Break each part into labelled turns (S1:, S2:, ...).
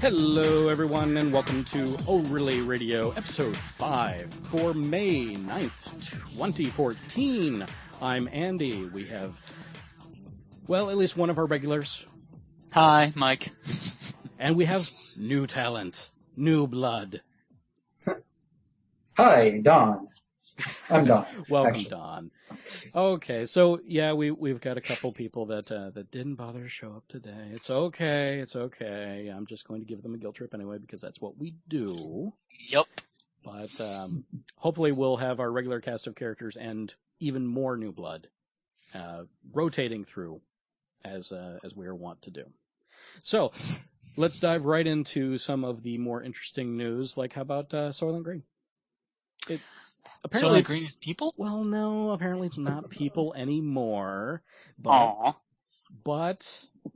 S1: Hello, everyone, and welcome to ORly Radio, episode 5 for May 9th, 2014. I'm Andy. We have, well, at least one of our regulars.
S2: Hi, Mike.
S1: And we have new talent, new blood.
S3: Hi, Don. I'm Don.
S1: Welcome,
S3: actually.
S1: Don. Okay, so yeah, we've got a couple people that didn't bother to show up today. It's okay. I'm just going to give them a guilt trip anyway because that's what we do.
S2: Yup.
S1: But hopefully we'll have our regular cast of characters and even more new blood rotating through as we are wont to do. So let's dive right into some of the more interesting news. Like, how about Soylent Green?
S2: Apparently, Soylent Green is people?
S1: Well, no, apparently it's not people anymore. But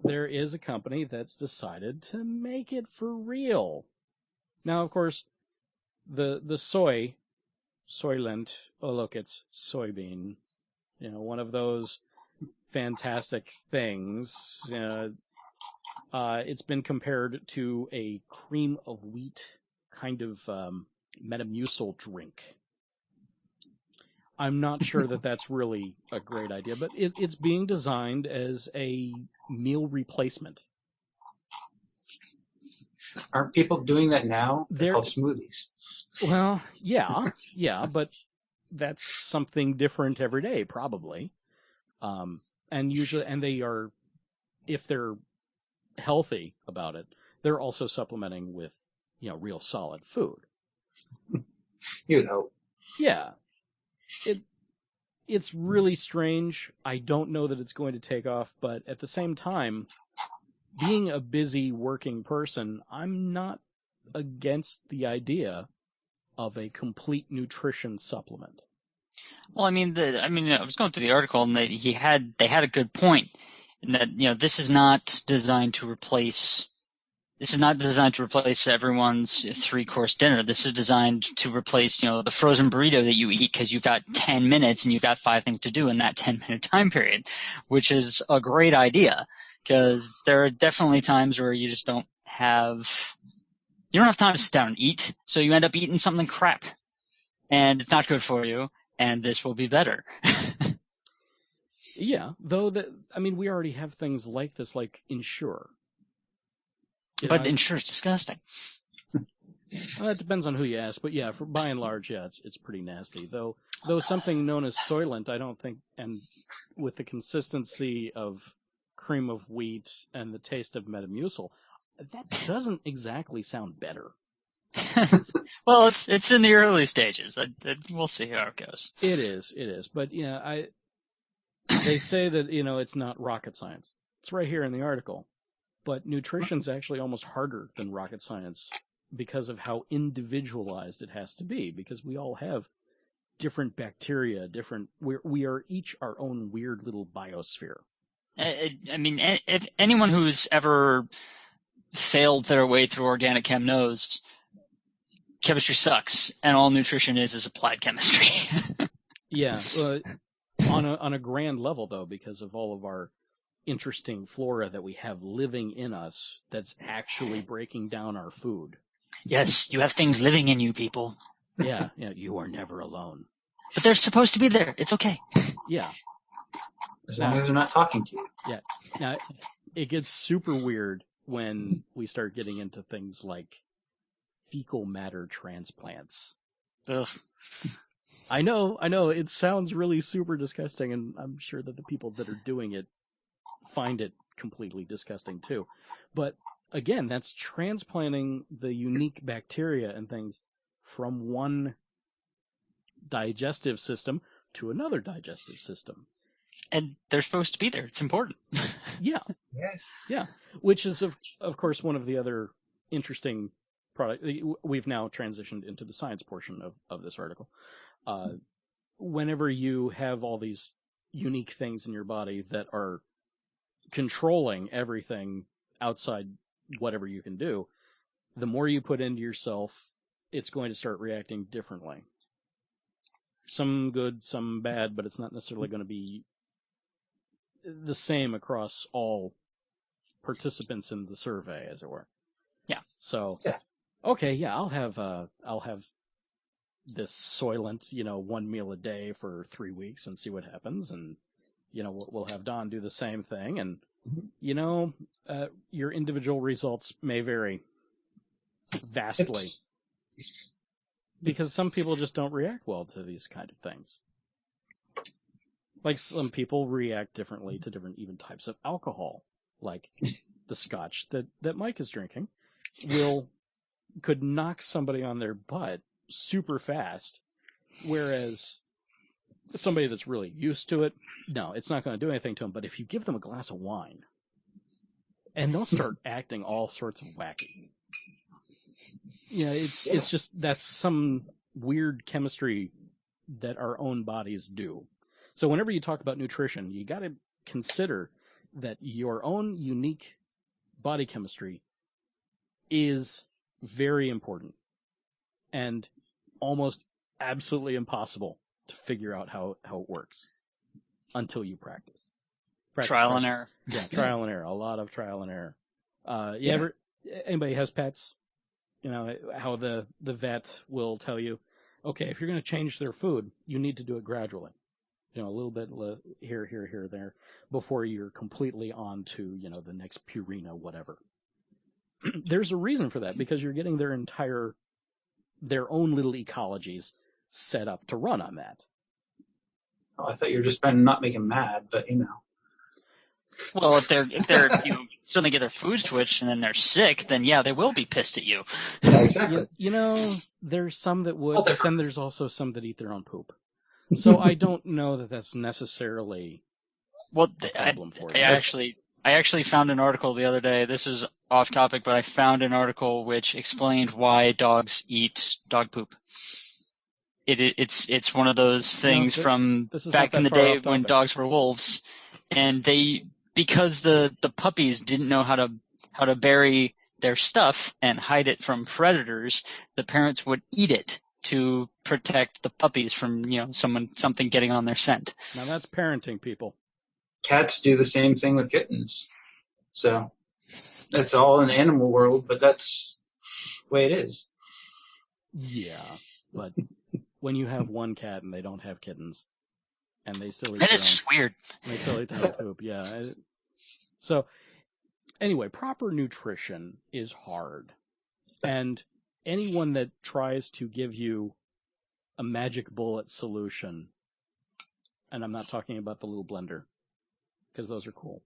S1: there is a company that's decided to make it for real. Now, of course, the Soylent, oh look, it's soybean. You know, one of those fantastic things. It's been compared to a cream of wheat kind of Metamucil drink. I'm not sure that that's really a great idea, but it's being designed as a meal replacement.
S3: Aren't people doing that now? They're called smoothies.
S1: Well, yeah, but that's something different every day, probably. And they are, if they're healthy about it, they're also supplementing with, real solid food.
S3: You'd hope.
S1: Yeah. It's really strange. I don't know that it's going to take off, but at the same time, being a busy working person, I'm not against the idea of a complete nutrition supplement.
S2: Well, I was going through the article and they had a good point in that, this is not designed to replace everyone's 3-course dinner. This is designed to replace, the frozen burrito that you eat because you've got 10 minutes and you've got 5 things to do in that 10-minute time period, which is a great idea because there are definitely times where you just don't have time to sit down and eat, so you end up eating something crap, and it's not good for you, and this will be better.
S1: Yeah, though we already have things like this, like Ensure.
S2: But Ensure's disgusting.
S1: Well, it depends on who you ask, but yeah, by and large, yeah, it's pretty nasty. Though something known as Soylent, I don't think, and with the consistency of cream of wheat and the taste of Metamucil, that doesn't exactly sound better.
S2: Well, it's in the early stages. We'll see how it goes.
S1: It is. But yeah, they say that it's not rocket science. It's right here in the article. But nutrition's actually almost harder than rocket science because of how individualized it has to be, because we all have different bacteria, we are each our own weird little biosphere.
S2: If anyone who's ever failed their way through organic chem knows chemistry sucks, and all nutrition is applied chemistry.
S1: Yeah, on a grand level, though, because of all of our interesting flora that we have living in us that's actually breaking down our food.
S2: Yes, you have things living in you, people.
S1: Yeah, you are never alone.
S2: But they're supposed to be there. It's okay.
S1: Yeah.
S3: As long as they're not talking to you.
S1: Yeah. Now, it gets super weird when we start getting into things like fecal matter transplants.
S2: Ugh.
S1: I know, it sounds really super disgusting, and I'm sure that the people that are doing it find it completely disgusting too. But again, that's transplanting the unique bacteria and things from one digestive system to another digestive system.
S2: And they're supposed to be there. It's important.
S1: Yeah. Yeah. Which is, of course, one of the other interesting product. We've now transitioned into the science portion of this article. Whenever you have all these unique things in your body that are controlling everything outside whatever you can do, the more you put into yourself, it's going to start reacting differently. Some good, some bad, but it's not necessarily going to be the same across all participants in the survey, as it were.
S2: Yeah.
S1: So, okay, yeah, I'll have this Soylent, 1 meal a day for 3 weeks and see what happens. And, we'll have Don do the same thing. And, your individual results may vary vastly because some people just don't react well to these kind of things. Like some people react differently to different even types of alcohol, like the scotch that Mike is drinking could knock somebody on their butt super fast, whereas somebody that's really used to it, no, it's not going to do anything to them. But if you give them a glass of wine, and they'll start acting all sorts of wacky. It's just that's some weird chemistry that our own bodies do. So whenever you talk about nutrition, you got to consider that your own unique body chemistry is very important and almost absolutely impossible to figure out how it works until you practice.
S2: Trial and error.
S1: Yeah, trial and error. A lot of trial and error. Anybody has pets? How the vet will tell you, okay, if you're going to change their food, you need to do it gradually. A little bit here, there, before you're completely on to, the next Purina, whatever. There's a reason for that, because you're getting their own little ecologies set up to run on that.
S3: Oh, I thought you were just trying to not make them mad, but
S2: Well, if you suddenly get their food switched and then they're sick, then yeah, they will be pissed at you.
S3: Yeah, exactly.
S1: There's some that would, but then there's also some that eat their own poop. So I don't know that that's necessarily a problem for them.
S2: I actually found an article the other day. This is off topic, but I found an article which explained why dogs eat dog poop. It's one of those things from back in the day when dogs were wolves, and because the puppies didn't know how to bury their stuff and hide it from predators, the parents would eat it to protect the puppies from, something getting on their scent.
S1: Now that's parenting, people.
S3: Cats do the same thing with kittens. So that's all in the animal world, but that's the way it is.
S1: Yeah, but when you have one cat and they don't have kittens, and they still eat
S2: that is weird.
S1: And they still eat their poop, yeah. So anyway, proper nutrition is hard, and anyone that tries to give you a magic bullet solution, and I'm not talking about the little blender, because those are cool.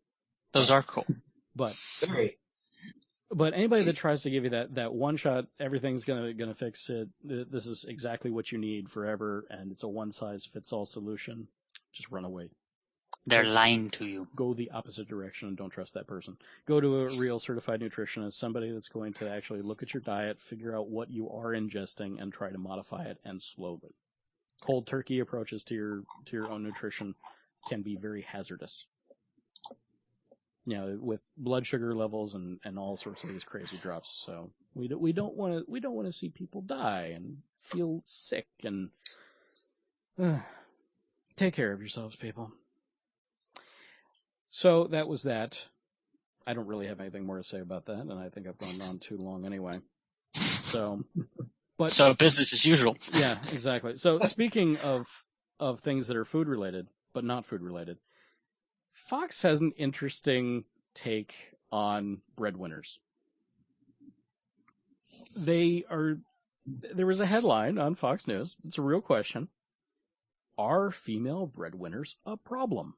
S2: Those are cool.
S1: But
S3: very.
S1: But anybody that tries to give you that one shot, everything's gonna fix it. This is exactly what you need forever, and it's a one size fits all solution. Just run away.
S2: They're lying to you.
S1: Go the opposite direction and don't trust that person. Go to a real certified nutritionist, somebody that's going to actually look at your diet, figure out what you are ingesting, and try to modify it, and slowly. Cold turkey approaches to your own nutrition can be very hazardous. With blood sugar levels and all sorts of these crazy drops. So we don't want to see people die and feel sick, and take care of yourselves, people. So that was that. I don't really have anything more to say about that, and I think I've gone on too long anyway. So
S2: business as usual.
S1: Yeah, exactly. So speaking of things that are food related but not food related, Fox has an interesting take on breadwinners. There was a headline on Fox News. It's a real question. Are female breadwinners a problem?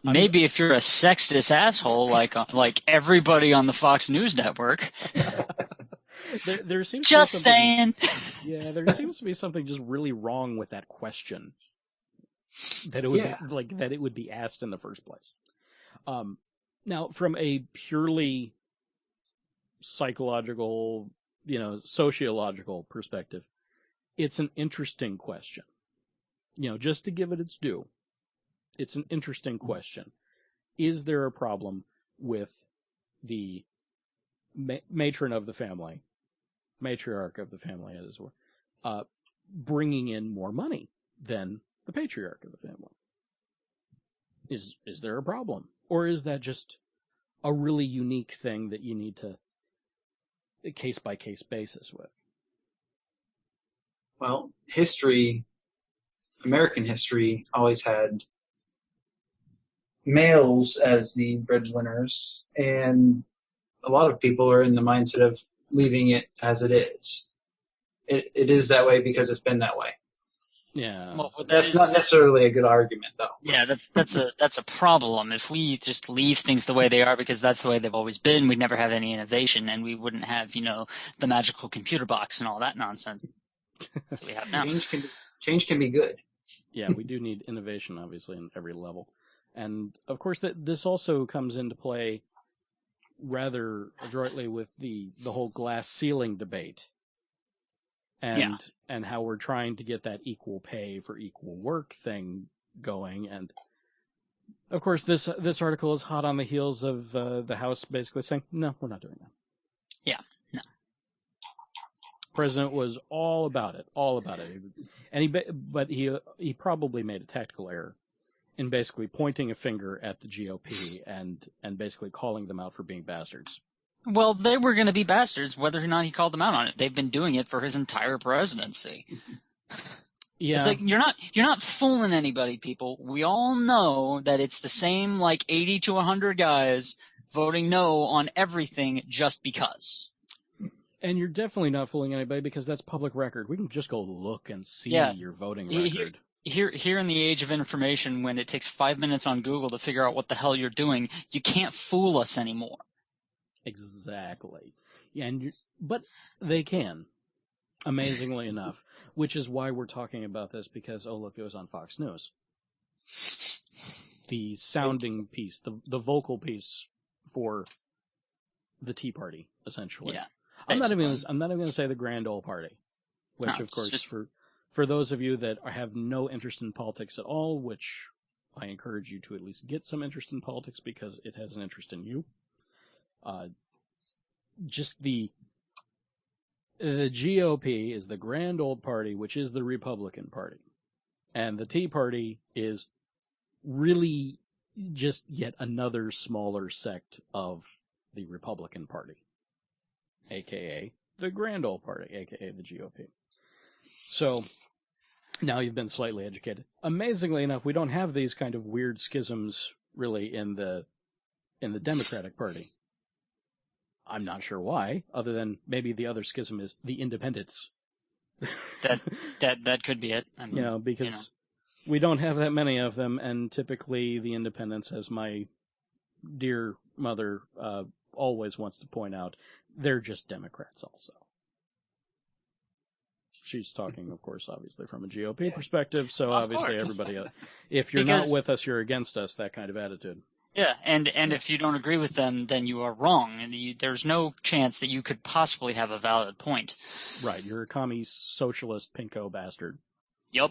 S2: Maybe if you're a sexist asshole like everybody on the Fox News network.
S1: there seems
S2: just
S1: to be
S2: saying.
S1: Yeah, there seems to be something just really wrong with that question. That it would that it would be asked in the first place. Now, from a purely psychological, sociological perspective, it's an interesting question. Just to give it its due, it's an interesting question. Is there a problem with the matron of the family, matriarch of the family, as it were, bringing in more money than the patriarch of the family? Is there a problem? Or is that just a really unique thing that you need to case by case basis with.
S3: Well, American history always had males as the breadwinners, and a lot of people are in the mindset of leaving it as it is. It is that way because it's been that way.
S1: Yeah.
S2: Well,
S3: That's not necessarily a good argument, though.
S2: Yeah, that's a problem. If we just leave things the way they are because that's the way they've always been, we'd never have any innovation, and we wouldn't have, the magical computer box and all that nonsense that we have now.
S3: Change can be good.
S1: Yeah, we do need innovation, obviously, in every level. And, of course, this also comes into play rather adroitly with the whole glass ceiling debate. And how we're trying to get that equal pay for equal work thing going. And, of course, this article is hot on the heels of the House basically saying, no, we're not doing that.
S2: Yeah, no.
S1: President was all about it. And he probably made a tactical error in basically pointing a finger at the GOP and basically calling them out for being bastards.
S2: Well, they were going to be bastards whether or not he called them out on it. They've been doing it for his entire presidency. Yeah. It's like you're not fooling anybody, people. We all know that it's the same 80 to 100 guys voting no on everything just because.
S1: And you're definitely not fooling anybody because that's public record. We can just go look and see your voting record.
S2: Here in the age of information, when it takes 5 minutes on Google to figure out what the hell you're doing, you can't fool us anymore.
S1: Exactly. Yeah, but they can, amazingly enough, which is why we're talking about this because, oh, look, it was on Fox News. The sounding piece, the vocal piece for the Tea Party, essentially.
S2: Yeah.
S1: I'm not even going to say the Grand Ole Party, which, of course, for those of you that have no interest in politics at all, which I encourage you to at least get some interest in politics because it has an interest in you. Just the GOP is the Grand Old Party, which is the Republican Party. And the Tea Party is really just yet another smaller sect of the Republican Party, a.k.a. the Grand Old Party, a.k.a. the GOP. So now you've been slightly educated. Amazingly enough, we don't have these kind of weird schisms really in the Democratic Party. I'm not sure why, other than maybe the other schism is the independents.
S2: That could be it.
S1: Because we don't have that many of them, and typically the independents, as my dear mother always wants to point out, they're just Democrats also. She's talking, of course, obviously from a GOP perspective, so obviously everybody, if you're not with us, you're against us, that kind of attitude.
S2: Yeah, and if you don't agree with them, then you are wrong, and there's no chance that you could possibly have a valid point.
S1: Right, you're a commie socialist pinko bastard.
S2: Yep.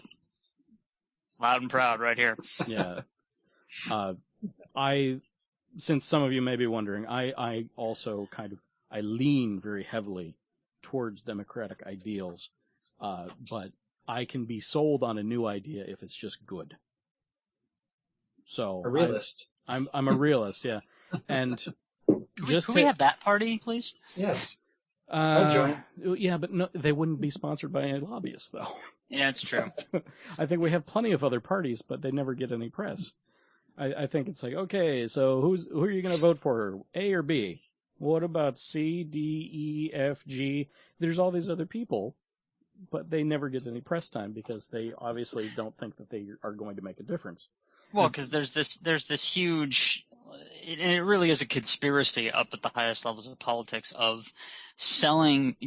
S2: Loud and proud right here.
S1: Yeah. Since some of you may be wondering, I also I lean very heavily towards democratic ideals, but I can be sold on a new idea if it's just good. So
S3: a realist.
S1: I'm a realist, yeah. And
S2: Can we have that party, please?
S3: Yes. I'll join.
S1: Yeah, but no, they wouldn't be sponsored by any lobbyists, though.
S2: Yeah, it's true.
S1: I think we have plenty of other parties, but they never get any press. I think it's like, okay, so who are you going to vote for, A or B? What about C, D, E, F, G? There's all these other people, but they never get any press time because they obviously don't think that they are going to make a difference.
S2: Well, because there's this huge, and it really is a conspiracy up at the highest levels of politics of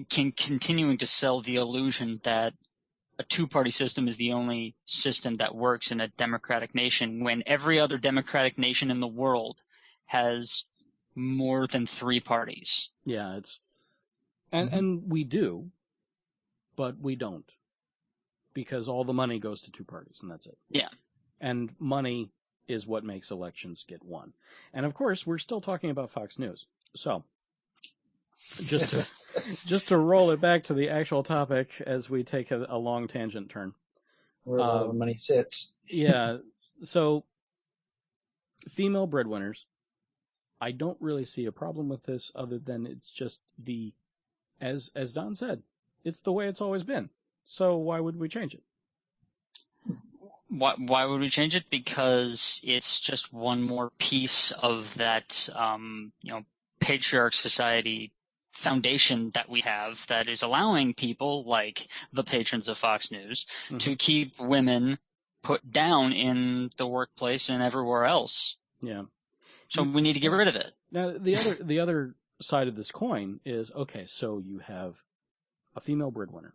S2: continuing to sell the illusion that a two-party system is the only system that works in a democratic nation when every other democratic nation in the world has more than 3 parties.
S1: Yeah, and we do, but we don't, because all the money goes to 2 parties, and that's it.
S2: Yeah.
S1: And money is what makes elections get won. And of course, we're still talking about Fox News. So, just to roll it back to the actual topic as we take a long tangent turn.
S3: Where all the money sits.
S1: Yeah. So, female breadwinners I don't really see a problem with this other than it's just as Don said, it's the way it's always been. So why would we change it?
S2: Why would we change it? Because it's just one more piece of that, patriarch society foundation that we have that is allowing people like the patrons of Fox News to keep women put down in the workplace and everywhere else.
S1: Yeah.
S2: So we need to get rid of it.
S1: Now, the other side of this coin is, okay, so you have a female breadwinner.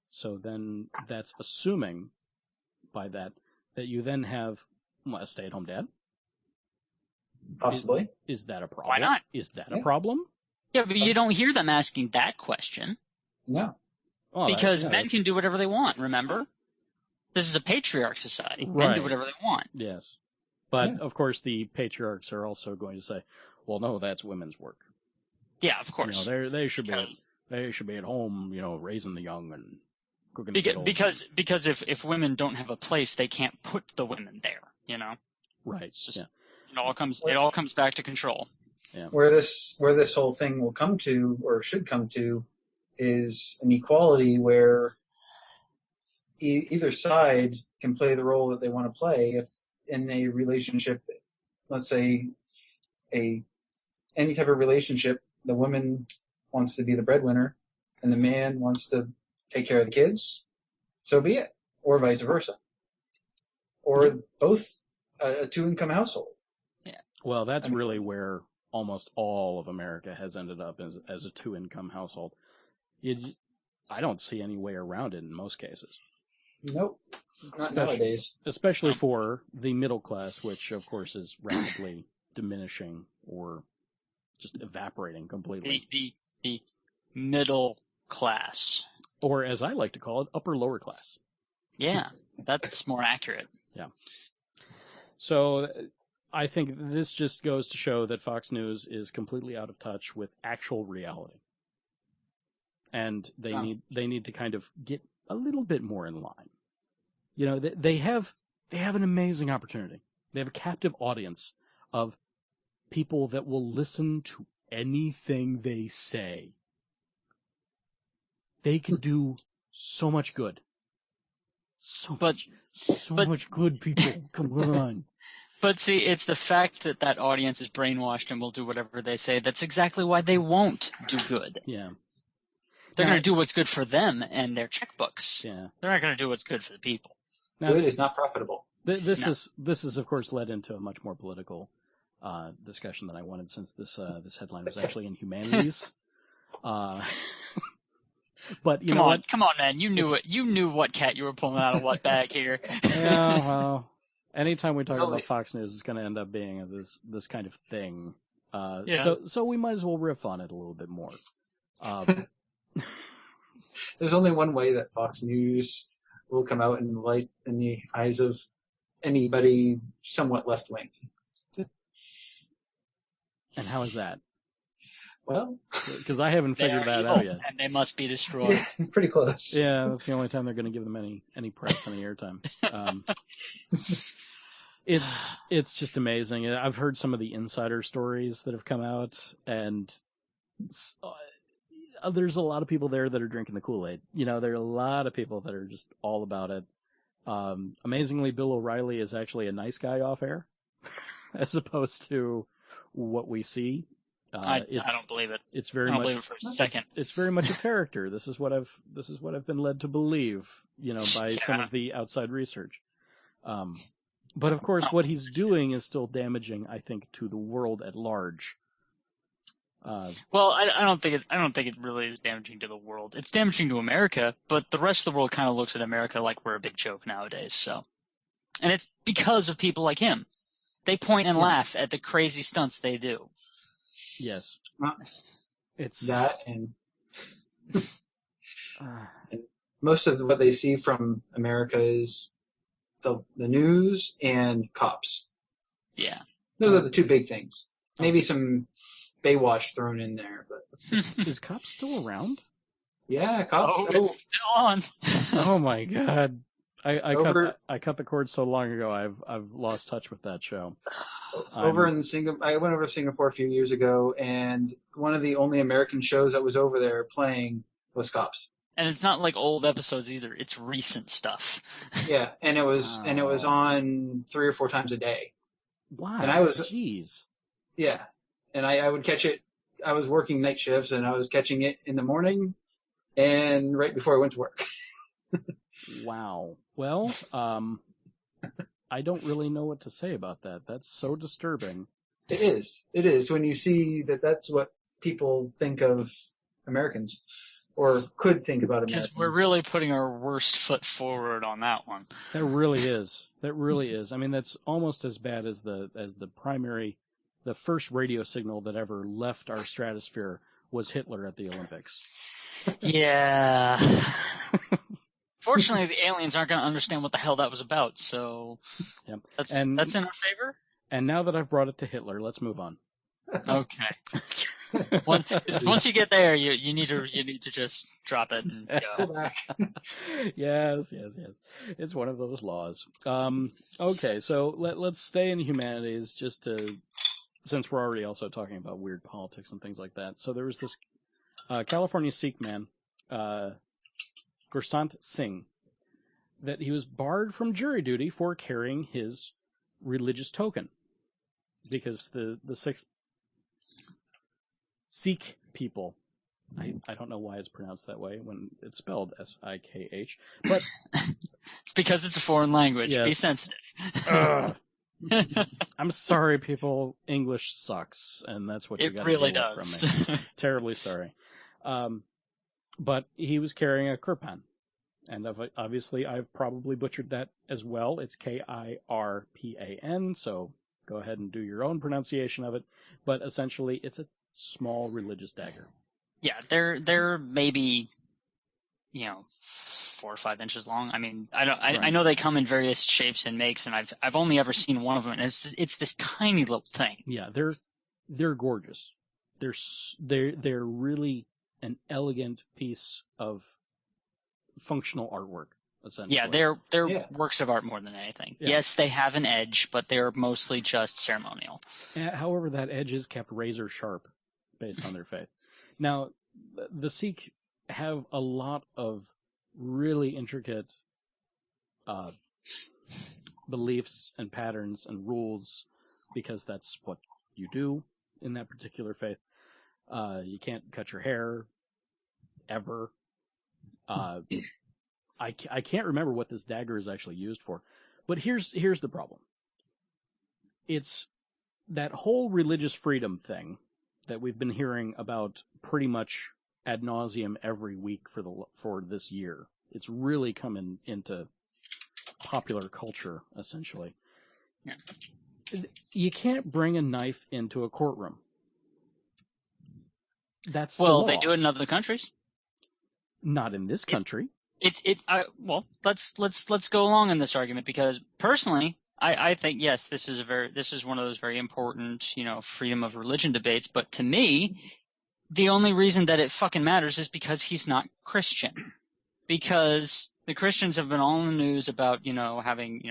S1: So then that's assuming by that you then have a stay-at-home dad.
S3: Possibly.
S1: Is that a problem?
S2: Why not?
S1: Is that a problem?
S2: Yeah, but you don't hear them asking that question.
S3: No.
S1: Well,
S2: because men can do whatever they want, remember? This is a patriarch society.
S1: Right.
S2: Men do whatever they want.
S1: Yes. But, of course, the patriarchs are also going to say, well, no, that's women's work.
S2: Yeah, of course.
S1: They should be at home, raising the young and cooking
S2: because if women don't have a place, they can't put the women there,
S1: Right.
S2: It's just, it all comes back to control.
S1: Yeah.
S3: Where this whole thing will come to, or should come to, is an equality where either side can play the role that they want to play. If in a relationship, let's say any type of relationship, the woman wants to be the breadwinner and the man wants to take care of the kids, so be it, or vice versa, or both a two-income household.
S1: Yeah. Well, that's really where almost all of America has ended up as a two-income household. I don't see any way around it in most cases.
S3: Nope. Not nowadays.
S1: Especially for the middle class, which of course is rapidly diminishing or just evaporating completely.
S2: The middle class.
S1: Or as I like to call it, upper lower class.
S2: Yeah, that's more accurate.
S1: Yeah. So I think this just goes to show that Fox News is completely out of touch with actual reality. And they need to kind of get a little bit more in line. They have an amazing opportunity. They have a captive audience of people that will listen to anything they say. They can do so much good. So much good, people. Come on.
S2: But see, it's the fact that audience is brainwashed and will do whatever they say. That's exactly why they won't do good.
S1: Yeah.
S2: They're going to do what's good for them and their checkbooks.
S1: Yeah.
S2: They're not going to do what's good for the people.
S3: Now, good is not profitable.
S1: This is of course led into a much more political discussion than I wanted, since this headline was actually in humanities. But you know what?
S2: Come on, man! You knew it. You knew what cat you were pulling out of what bag here.
S1: Yeah, well, anytime we talk about Fox News, it's going to end up being this kind of thing. So we might as well riff on it a little bit more.
S3: There's only one way that Fox News will come out in light in the eyes of anybody somewhat left-wing.
S1: And how is that?
S3: Well,
S1: because I haven't figured that out yet.
S2: And they must be destroyed.
S3: Yeah, pretty close.
S1: Yeah, that's the only time they're going to give them any press, any airtime. It's just amazing. I've heard some of the insider stories that have come out, and there's a lot of people there that are drinking the Kool-Aid. There are a lot of people that are just all about it. Amazingly, Bill O'Reilly is actually a nice guy off air, as opposed to what we see.
S2: I don't believe it.
S1: It's very
S2: I don't
S1: much,
S2: believe it for a second.
S1: It's very much a character. This is what I've been led to believe, by some of the outside research. But of course, what he's doing is still damaging, I think, to the world at large.
S2: Well, I don't think it really is damaging to the world. It's damaging to America, but the rest of the world kind of looks at America like we're a big joke nowadays. So, and it's because of people like him. They point and laugh at the crazy stunts they do.
S1: Yes.
S3: It's that, and most of what they see from America is the news and cops.
S2: Yeah.
S3: Those are the two big things. Maybe some Baywatch thrown in there, but
S1: is Cops still around?
S3: Yeah, Cops.
S2: It's still on.
S1: Oh my God. I cut the cord so long ago. I've lost touch with that show.
S3: I went over to Singapore a few years ago, and one of the only American shows that was over there playing was Cops.
S2: And it's not like old episodes either. It's recent stuff.
S3: Yeah, and it was on 3 or 4 times a day.
S1: Wow.
S3: And I was,
S1: jeez.
S3: Yeah, and I would catch it. I was working night shifts, and I was catching it in the morning and right before I went to work.
S1: Wow. Well, I don't really know what to say about that. That's so disturbing.
S3: It is when you see that that's what people think of Americans, or could think about Americans.
S2: Because we're really putting our worst foot forward on that one.
S1: That really is. I mean, that's almost as bad as the first radio signal that ever left our stratosphere was Hitler at the Olympics.
S2: Yeah. Fortunately, the aliens aren't going to understand what the hell that was about, so
S1: yep.
S2: That's in our favor.
S1: And now that I've brought it to Hitler, let's move on.
S2: Okay. Once you get there, you need to just drop it and go back.
S1: Yes. It's one of those laws. Okay, so let's stay in humanities since we're already also talking about weird politics and things like that. So there was this California Sikh man, Gursant Singh, that he was barred from jury duty for carrying his religious token because the Sikh people, I don't know why it's pronounced that way when it's spelled S-I-K-H, but
S2: it's because it's a foreign language. Yes. Be sensitive.
S1: I'm sorry, people. English sucks, and that's what you got to
S2: really
S1: deal with from me. Terribly sorry. But he was carrying a kirpan, and obviously I've probably butchered that as well. It's Kirpan, so go ahead and do your own pronunciation of it. But essentially, it's a small religious dagger.
S2: Yeah, they're maybe 4 or 5 inches long. I mean, I know they come in various shapes and makes, and I've only ever seen one of them, and it's this tiny little thing.
S1: Yeah, they're gorgeous. They're really an elegant piece of functional artwork, essentially.
S2: Yeah, they're works of art more than anything. Yeah. Yes, they have an edge, but they're mostly just ceremonial.
S1: However, that edge is kept razor sharp based on their faith. Now, the Sikh have a lot of really intricate beliefs and patterns and rules because that's what you do in that particular faith. You can't cut your hair ever. I can't remember what this dagger is actually used for, but here's the problem. It's that whole religious freedom thing that we've been hearing about pretty much ad nauseum every week for this year. It's really coming into popular culture, essentially. Yeah. You can't bring a knife into a courtroom. That's the law.
S2: They do it in other countries.
S1: Not in this country.
S2: Let's go along in this argument because personally, I think yes, this is one of those very important, freedom of religion debates. But to me, the only reason that it fucking matters is because he's not Christian. Because the Christians have been all in the news about, having,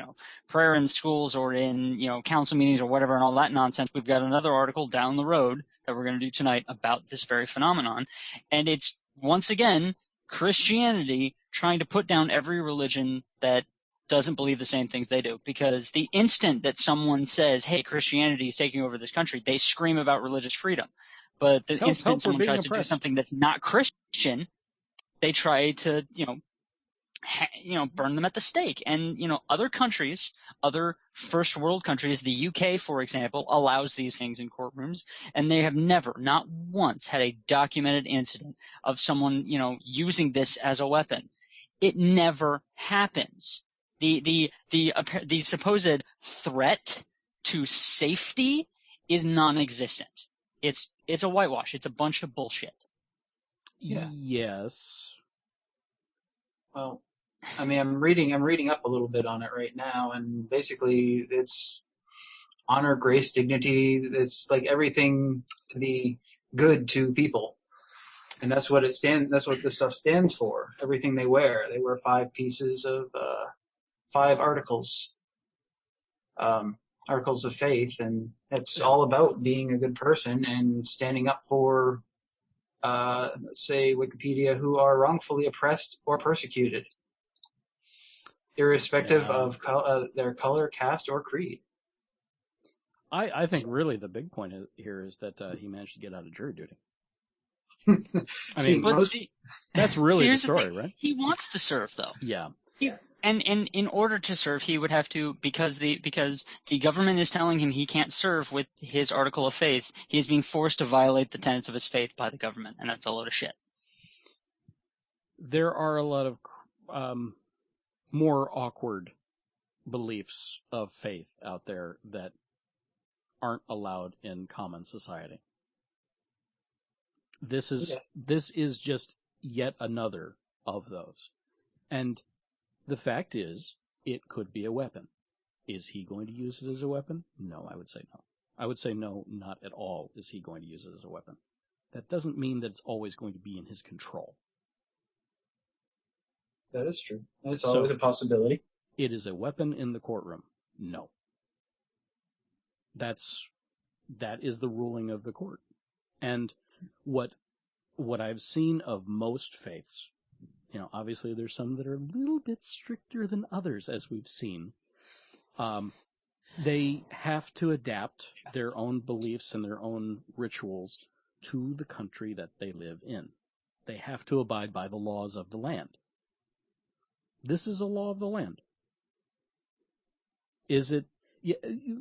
S2: prayer in schools or in, council meetings or whatever and all that nonsense. We've got another article down the road that we're going to do tonight about this very phenomenon. And it's, once again, Christianity trying to put down every religion that doesn't believe the same things they do. Because the instant that someone says, hey, Christianity is taking over this country, they scream about religious freedom. But the instant someone tries to do something that's not Christian, they try to, burn them at the stake. And, other countries, other first world countries, the UK, for example, allows these things in courtrooms, and they have never, not once, had a documented incident of someone, using this as a weapon. It never happens. The supposed threat to safety is non-existent. It's a whitewash. It's a bunch of bullshit.
S1: Yeah. Yes.
S3: Well, I mean, I'm reading up a little bit on it right now, and basically it's honor, grace, dignity. It's like everything to be good to people, and that's what this stuff stands for. Everything they wear. They wear 5 pieces of 5 articles, articles of faith, and it's all about being a good person and standing up for, say, Wikipedia, who are wrongfully oppressed or persecuted, irrespective of their color, caste, or creed.
S1: I think really the big point here is that he managed to get out of jury duty. That's really the story, right?
S2: He wants to serve, though.
S1: Yeah.
S2: And in order to serve, he would have to, because the government is telling him he can't serve with his article of faith, he is being forced to violate the tenets of his faith by the government, and that's a load of shit.
S1: There are a lot of more awkward beliefs of faith out there that aren't allowed in common society. This is just yet another of those. And the fact is, it could be a weapon. Is he going to use it as a weapon? No, I would say no. I would say no, not at all is he going to use it as a weapon. That doesn't mean that it's always going to be in his control.
S3: That is true. It's always a possibility.
S1: It is a weapon in the courtroom. No. That is the ruling of the court. And what I've seen of most faiths, obviously there's some that are a little bit stricter than others, as we've seen. They have to adapt their own beliefs and their own rituals to the country that they live in. They have to abide by the laws of the land. This is a law of the land. Is it?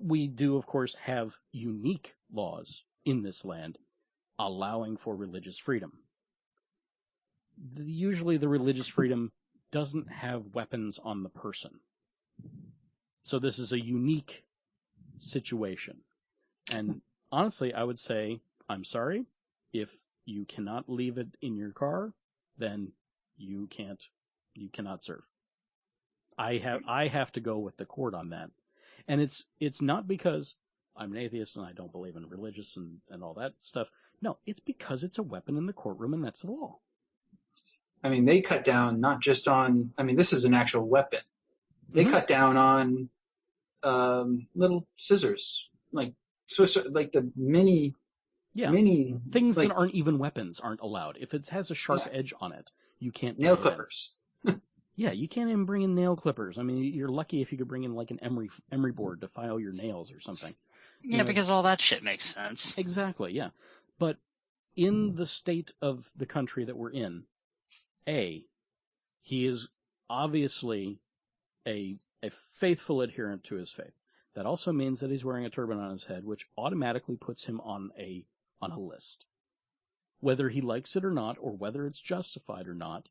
S1: We do, of course, have unique laws in this land allowing for religious freedom. Usually the religious freedom doesn't have weapons on the person. So this is a unique situation. And honestly, I would say, I'm sorry, if you cannot leave it in your car, then you cannot serve. I have to go with the court on that. And it's not because I'm an atheist and I don't believe in religious and all that stuff. No, it's because it's a weapon in the courtroom and that's the law.
S3: I mean, they cut down not just on, this is an actual weapon. They cut down on little scissors, like the mini
S1: things that aren't even weapons aren't allowed. If it has a sharp edge on it, you can't.
S3: Nail clippers.
S1: Yeah, you can't even bring in nail clippers. I mean, you're lucky if you could bring in like an emery board to file your nails or something.
S2: Yeah, because all that shit makes sense.
S1: Exactly, yeah. But in the state of the country that we're in, he is obviously a faithful adherent to his faith. That also means that he's wearing a turban on his head, which automatically puts him on a list. Whether he likes it or not, or whether it's justified or not,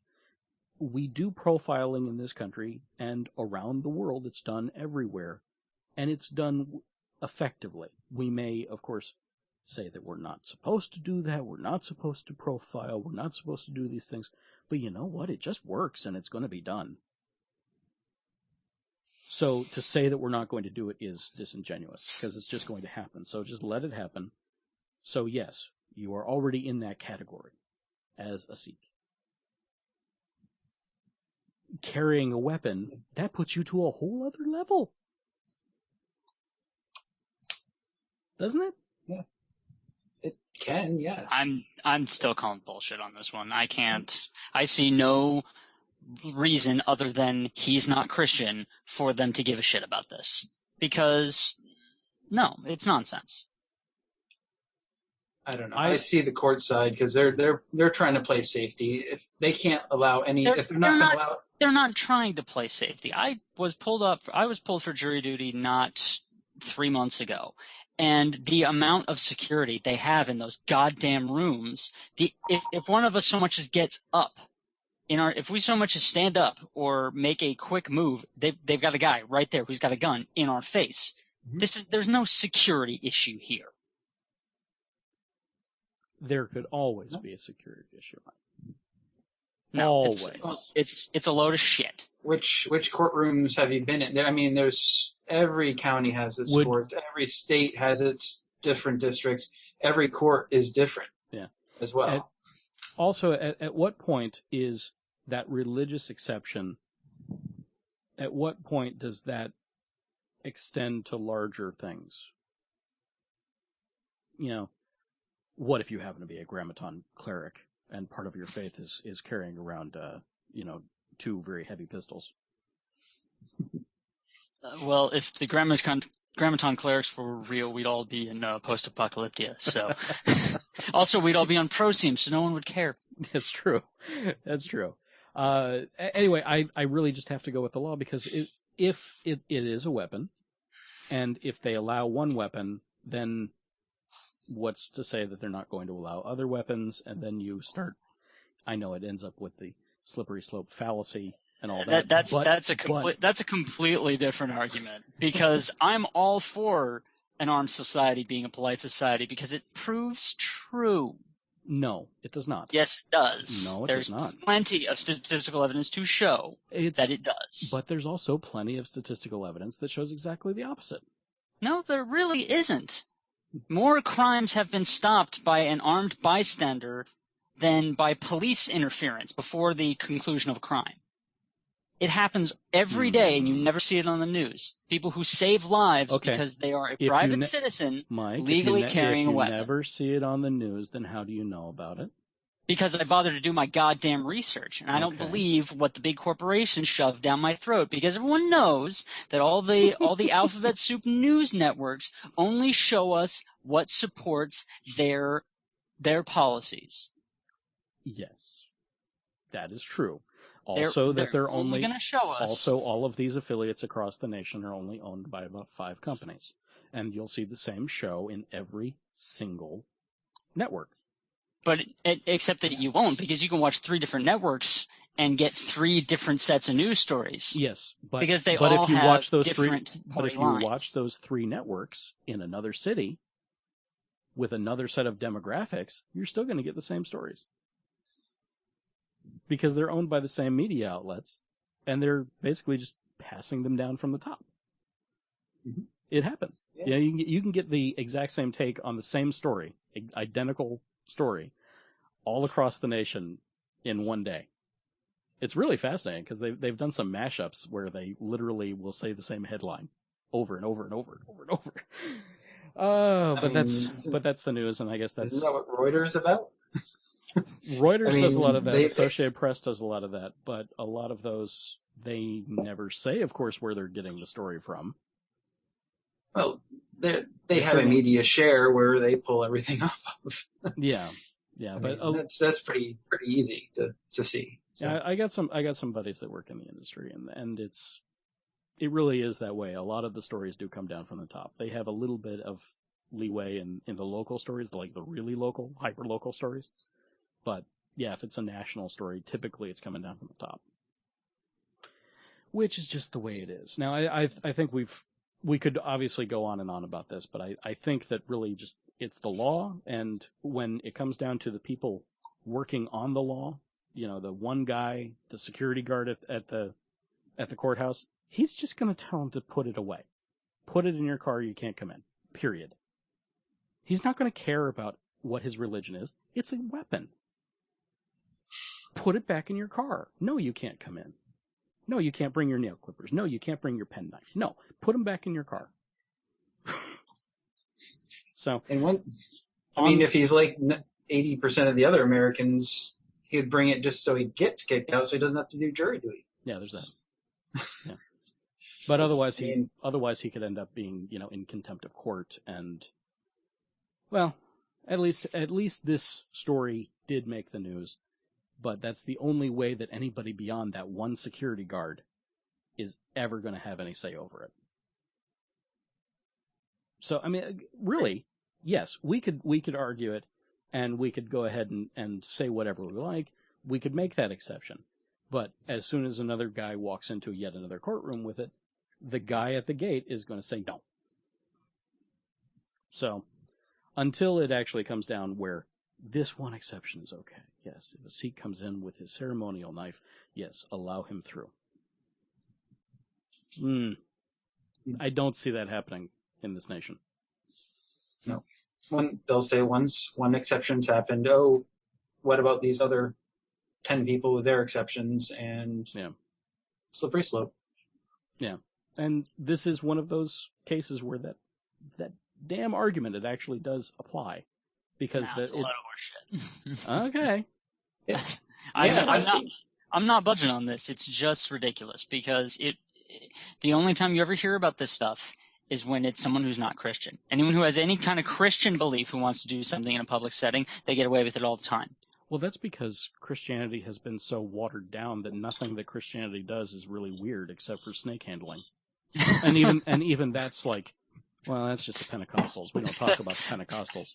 S1: we do profiling in this country and around the world. It's done everywhere, and it's done effectively. We may, of course, say that we're not supposed to do that. We're not supposed to profile. We're not supposed to do these things. But you know what? It just works, and it's going to be done. So to say that we're not going to do it is disingenuous, because it's just going to happen. So just let it happen. So yes, you are already in that category as a Sikh. Carrying a weapon, that puts you to a whole other level. Doesn't it?
S3: Yeah. It can, yes.
S2: I'm still calling bullshit on this one. I see no reason other than he's not Christian for them to give a shit about this. Because no, it's nonsense.
S3: I don't know. I see the court side because they're trying to play safety. If they can't allow any, if they're not going to allow,
S2: they're not trying to play safety. I was pulled for jury duty not 3 months ago, and the amount of security they have in those goddamn rooms. If one of us so much as gets up, if we so much as stand up or make a quick move, they've got a guy right there who's got a gun in our face. Mm-hmm. There's no security issue here.
S1: There could always be a security issue.
S2: No,
S1: always.
S2: It's a load of shit.
S3: Which courtrooms have you been in? I mean, every county has its courts. Every state has its different districts. Every court is different.
S1: Yeah.
S3: As well.
S1: Also, at what point is that religious exception at what point does that extend to larger things? You know, what if you happen to be a Grammaton cleric and part of your faith is carrying around, 2 very heavy pistols?
S2: Well, if the Grammaton clerics were real, we'd all be in post-apocalyptia. So, also we'd all be on pro teams, so no one would care.
S1: That's true. That's true. Anyway, I really just have to go with the law because if it is a weapon, and if they allow one weapon, then what's to say that they're not going to allow other weapons? And then you start. I know it ends up with the slippery slope fallacy. And all that.
S2: That's a completely different argument, because I'm all for an armed society being a polite society because it proves true.
S1: No, it does not.
S2: Yes, it does.
S1: No, it
S2: does
S1: not.
S2: There's plenty of statistical evidence to show that it does.
S1: But there's also plenty of statistical evidence that shows exactly the opposite.
S2: No, there really isn't. More crimes have been stopped by an armed bystander than by police interference before the conclusion of a crime. It happens every day, and you never see it on the news. People who save lives because they are a private citizen legally carrying a weapon.
S1: If you never see it on the news, then how do you know about it?
S2: Because I bother to do my goddamn research, and I don't believe what the big corporations shove down my throat, because everyone knows that all the alphabet soup news networks only show us what supports their policies.
S1: Yes, that is true. Also, they're only
S2: going to show us.
S1: Also, all of these affiliates across the nation are only owned by about 5 companies. And you'll see the same show in every single network.
S2: But except that you won't, because you can watch 3 different networks and get 3 different sets of news stories.
S1: Yes, but
S2: because they
S1: but
S2: all
S1: if you
S2: have
S1: watch those
S2: different
S1: 3, but if you
S2: lines.
S1: watch those 3 networks in another city with another set of demographics, you're still going to get the same stories. Because they're owned by the same media outlets, and they're basically just passing them down from the top. Mm-hmm. It happens. Yeah. You can get the exact same take on the same story, identical story, all across the nation in one day. It's really fascinating because they've done some mashups where they literally will say the same headline over and over and over and over and over. But that's the news, and I guess that's.
S3: Isn't that what Reuters is about?
S1: Reuters does a lot of that. Associated Press does a lot of that, but a lot of those they never say, of course, where they're getting the story from.
S3: Well, they have a media share where they pull everything off of.
S1: Yeah,
S3: but that's pretty easy to see. So.
S1: Yeah, I got some buddies that work in the industry, and it really is that way. A lot of the stories do come down from the top. They have a little bit of leeway in the local stories, like the really local, hyper local stories. But, yeah, if it's a national story, typically it's coming down from the top. Which is just the way it is. Now, I think we could obviously go on and on about this, but I think that really just it's the law, and when it comes down to the people working on the law, the one guy, the security guard at the courthouse, he's just going to tell him to put it away. Put it in your car, you can't come in. Period. He's not going to care about what his religion is. It's a weapon. Put it back in your car. No, you can't come in. No, you can't bring your nail clippers. No, you can't bring your penknife. No, put them back in your car. So,
S3: and if he's like 80% of the other Americans, he would bring it just so he gets kicked out, so he doesn't have to do jury duty.
S1: Yeah, there's that. Yeah. But otherwise, he could end up being, in contempt of court, and well, at least this story did make the news. But that's the only way that anybody beyond that one security guard is ever going to have any say over it. So, I mean, really, yes, we could argue it, and we could go ahead and say whatever we like. We could make that exception. But as soon as another guy walks into yet another courtroom with it, the guy at the gate is going to say no. So, until it actually comes down where this one exception is okay. Yes, if a Sikh comes in with his ceremonial knife, yes, allow him through. I don't see that happening in this nation.
S3: No. They'll say once one exception's happened, what about these other 10 people with their exceptions? And slippery slope.
S1: Yeah. And this is one of those cases where that damn argument, it actually does apply. Because
S2: it's a lot of horseshit.
S1: Okay.
S3: Yeah.
S2: I'm not budging on this. It's just ridiculous because the only time you ever hear about this stuff is when it's someone who's not Christian. Anyone who has any kind of Christian belief who wants to do something in a public setting, they get away with it all the time.
S1: Well, that's because Christianity has been so watered down that nothing that Christianity does is really weird except for snake handling. and even that's like, well, that's just the Pentecostals. We don't talk about the Pentecostals.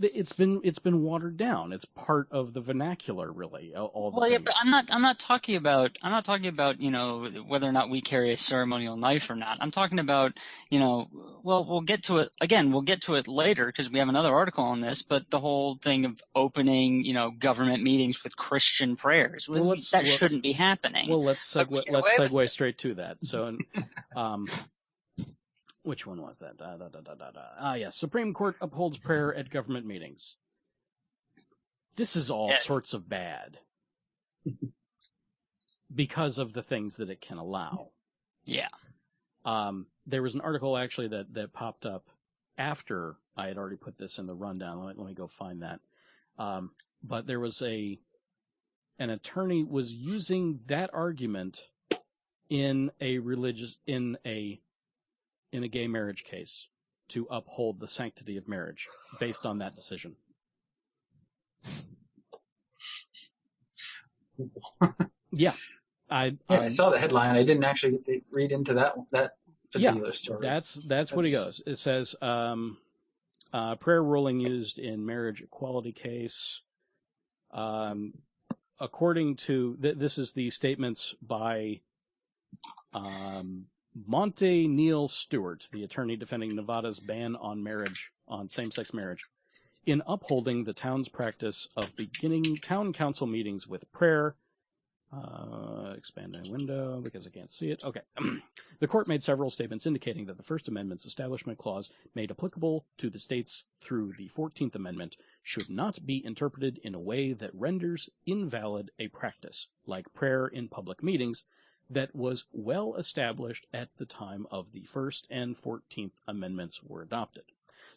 S1: It's been watered down. It's part of the vernacular, really.
S2: But I'm not talking about whether or not we carry a ceremonial knife or not. I'm talking about we'll get to it again. We'll get to it later because we have another article on this. But the whole thing of opening government meetings with Christian prayers shouldn't be happening.
S1: Well, let's segue straight to that. So. Which one was that? Yes. Supreme Court upholds prayer at government meetings. This is all sorts of bad because of the things that it can allow.
S2: Yeah.
S1: There was an article actually that popped up after I had already put this in the rundown. Let me go find that. But there was an attorney was using that argument in a gay marriage case to uphold the sanctity of marriage based on that decision. Yeah. I
S3: saw the headline. I didn't actually get to read into that particular story.
S1: That's what he goes. It says, prayer ruling used in marriage equality case. According to, this is the statements by, Monte Neal Stewart, the attorney defending Nevada's ban on same-sex marriage, in upholding the town's practice of beginning town council meetings with prayer. Expand my window because I can't see it. Okay. The court made several statements indicating that the First Amendment's Establishment Clause, made applicable to the states through the 14th Amendment, should not be interpreted in a way that renders invalid a practice, like prayer in public meetings, that was well established at the time of the First and 14th Amendments were adopted.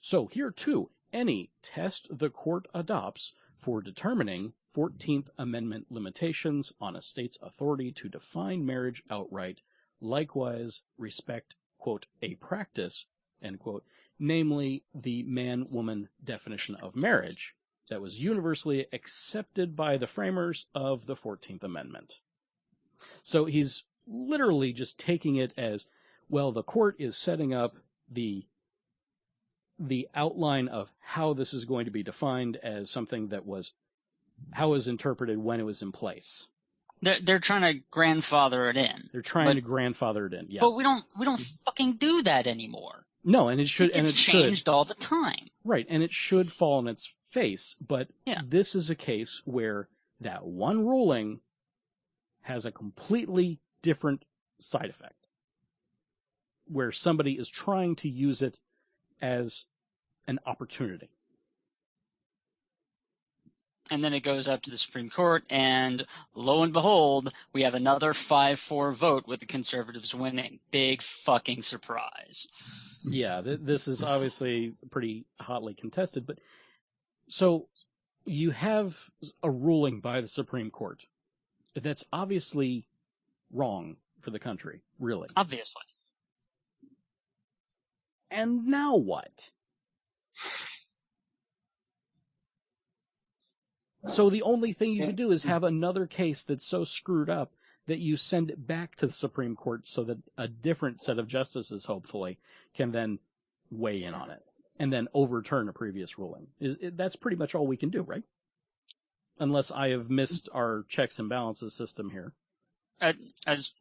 S1: So here too, any test the court adopts for determining 14th Amendment limitations on a state's authority to define marriage outright, likewise respect, quote, a practice, end quote, namely the man-woman definition of marriage that was universally accepted by the framers of the 14th Amendment. So he's literally just taking it as, well, the court is setting up the outline of how this is going to be defined as something that was, how it was interpreted when it was in place.
S2: They're trying to grandfather it in.
S1: They're trying to grandfather it in, yeah.
S2: But we don't fucking do that anymore.
S1: No, and it should,
S2: it's changed all the time.
S1: Right, and it should fall on its face, but this is a case where that one ruling has a completely different side effect, where somebody is trying to use it as an opportunity.
S2: And then it goes up to the Supreme Court, and lo and behold, we have another 5-4 vote with the conservatives winning. Big fucking surprise.
S1: Yeah, this is obviously pretty hotly contested, but so you have a ruling by the Supreme Court that's obviously wrong for the country, really.
S2: Obviously.
S1: And now what? So the only thing you can do is have another case that's so screwed up that you send it back to the Supreme Court so that a different set of justices, hopefully, can then weigh in on it and then overturn a previous ruling. That's pretty much all we can do, right? Unless I have missed our checks and balances system here.
S2: As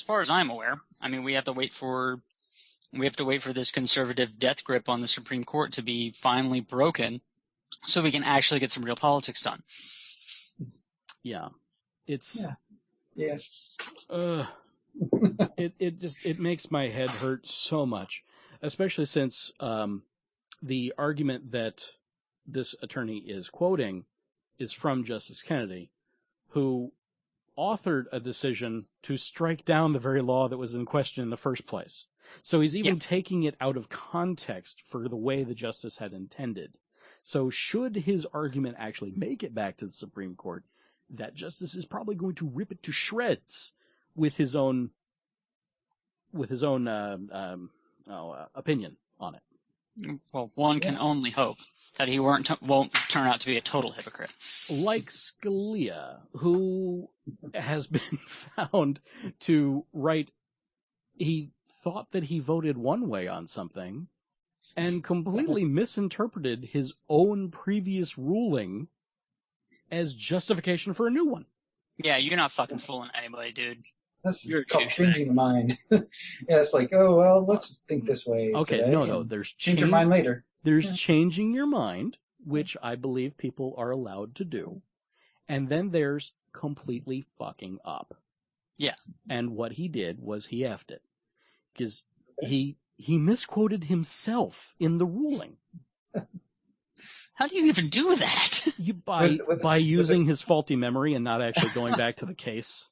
S2: far as I'm aware, I mean, we have to wait for this conservative death grip on the Supreme Court to be finally broken so we can actually get some real politics done.
S1: Yeah. It's...
S3: Yeah.
S1: It makes my head hurt so much, especially since the argument that this attorney is quoting is from Justice Kennedy, who authored a decision to strike down the very law that was in question in the first place. So he's even taking it out of context for the way the justice had intended. So should his argument actually make it back to the Supreme Court, that justice is probably going to rip it to shreds with his own opinion on it.
S2: Well, one can only hope that he won't turn out to be a total hypocrite.
S1: Like Scalia, who has been found to write, he thought that he voted one way on something and completely misinterpreted his own previous ruling as justification for a new one.
S2: Yeah, you're not fucking fooling anybody, dude.
S3: That's called changing your mind. Yeah, it's like, oh, well, let's think this way.
S1: Okay,
S3: today,
S1: no, there's
S3: change your mind later.
S1: There's changing your mind, which I believe people are allowed to do. And then there's completely fucking up.
S2: Yeah.
S1: And what he did was he effed it. Because he misquoted himself in the ruling.
S2: How do you even do that?
S1: By using his faulty memory and not actually going back to the case.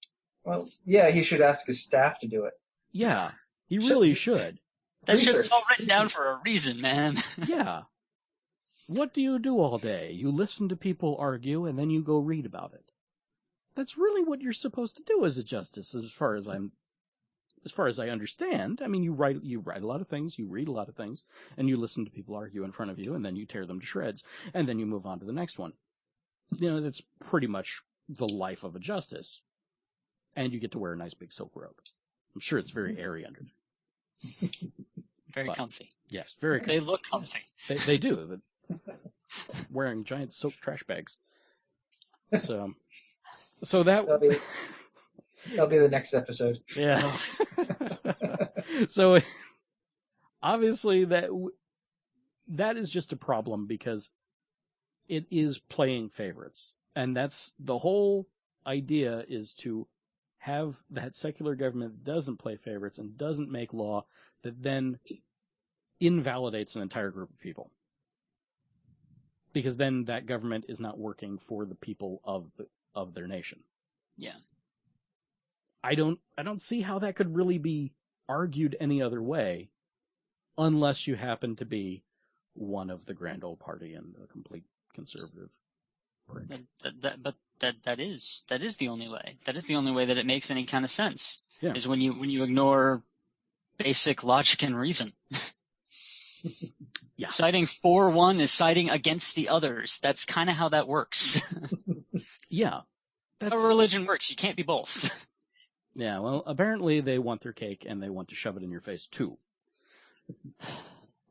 S3: Well, yeah, he should ask his staff to do it.
S1: Yeah, he really should.
S2: That shit's all written down for a reason, man.
S1: Yeah. What do you do all day? You listen to people argue and then you go read about it. That's really what you're supposed to do as a justice, as far as I understand. I mean, you write a lot of things, you read a lot of things, and you listen to people argue in front of you, and then you tear them to shreds, and then you move on to the next one. You know, that's pretty much the life of a justice. And you get to wear a nice big silk robe. I'm sure it's very airy under there.
S2: Very comfy.
S1: Yes, very comfy.
S2: They look comfy.
S1: They do. Wearing giant silk trash bags. So that'll
S3: be the next episode.
S1: Yeah. So obviously that is just a problem because it is playing favorites. And that's the whole idea, is to have that secular government that doesn't play favorites and doesn't make law that then invalidates an entire group of people. Because then that government is not working for the people of their nation.
S2: Yeah.
S1: I don't see how that could really be argued any other way, unless you happen to be one of the grand old party and a complete conservative prick.
S2: But that is the only way. That is the only way that it makes any kind of sense.
S1: Yeah.
S2: Is when you ignore basic logic and reason.
S1: Yeah.
S2: Citing for one is citing against the others. That's kind of how that works.
S1: Yeah.
S2: That's how religion works. You can't be both.
S1: Yeah, well, apparently they want their cake and they want to shove it in your face too.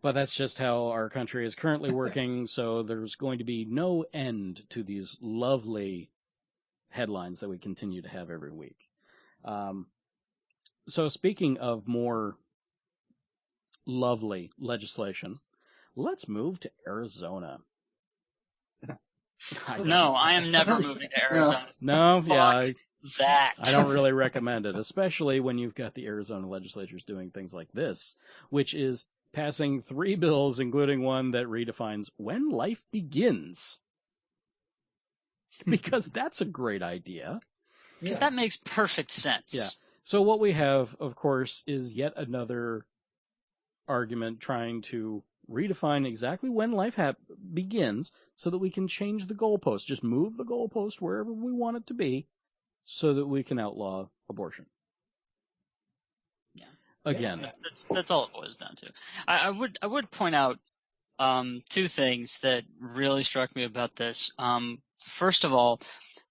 S1: But that's just how our country is currently working, so there's going to be no end to these lovely headlines that we continue to have every week. So speaking of more lovely legislation, let's move to Arizona.
S2: No, I am never moving to Arizona.
S1: No, yeah.
S2: That.
S1: I don't really recommend it, especially when you've got the Arizona legislatures doing things like this, which is passing 3 bills, including one that redefines when life begins. Because that's a great idea.
S2: Because that makes perfect sense.
S1: Yeah. So what we have, of course, is yet another argument trying to redefine exactly when life begins so that we can change the goalpost. Just move the goalpost wherever we want it to be so that we can outlaw abortion.
S2: Yeah.
S1: Again.
S2: That's all it boils down to. I would point out 2 things that really struck me about this. First of all,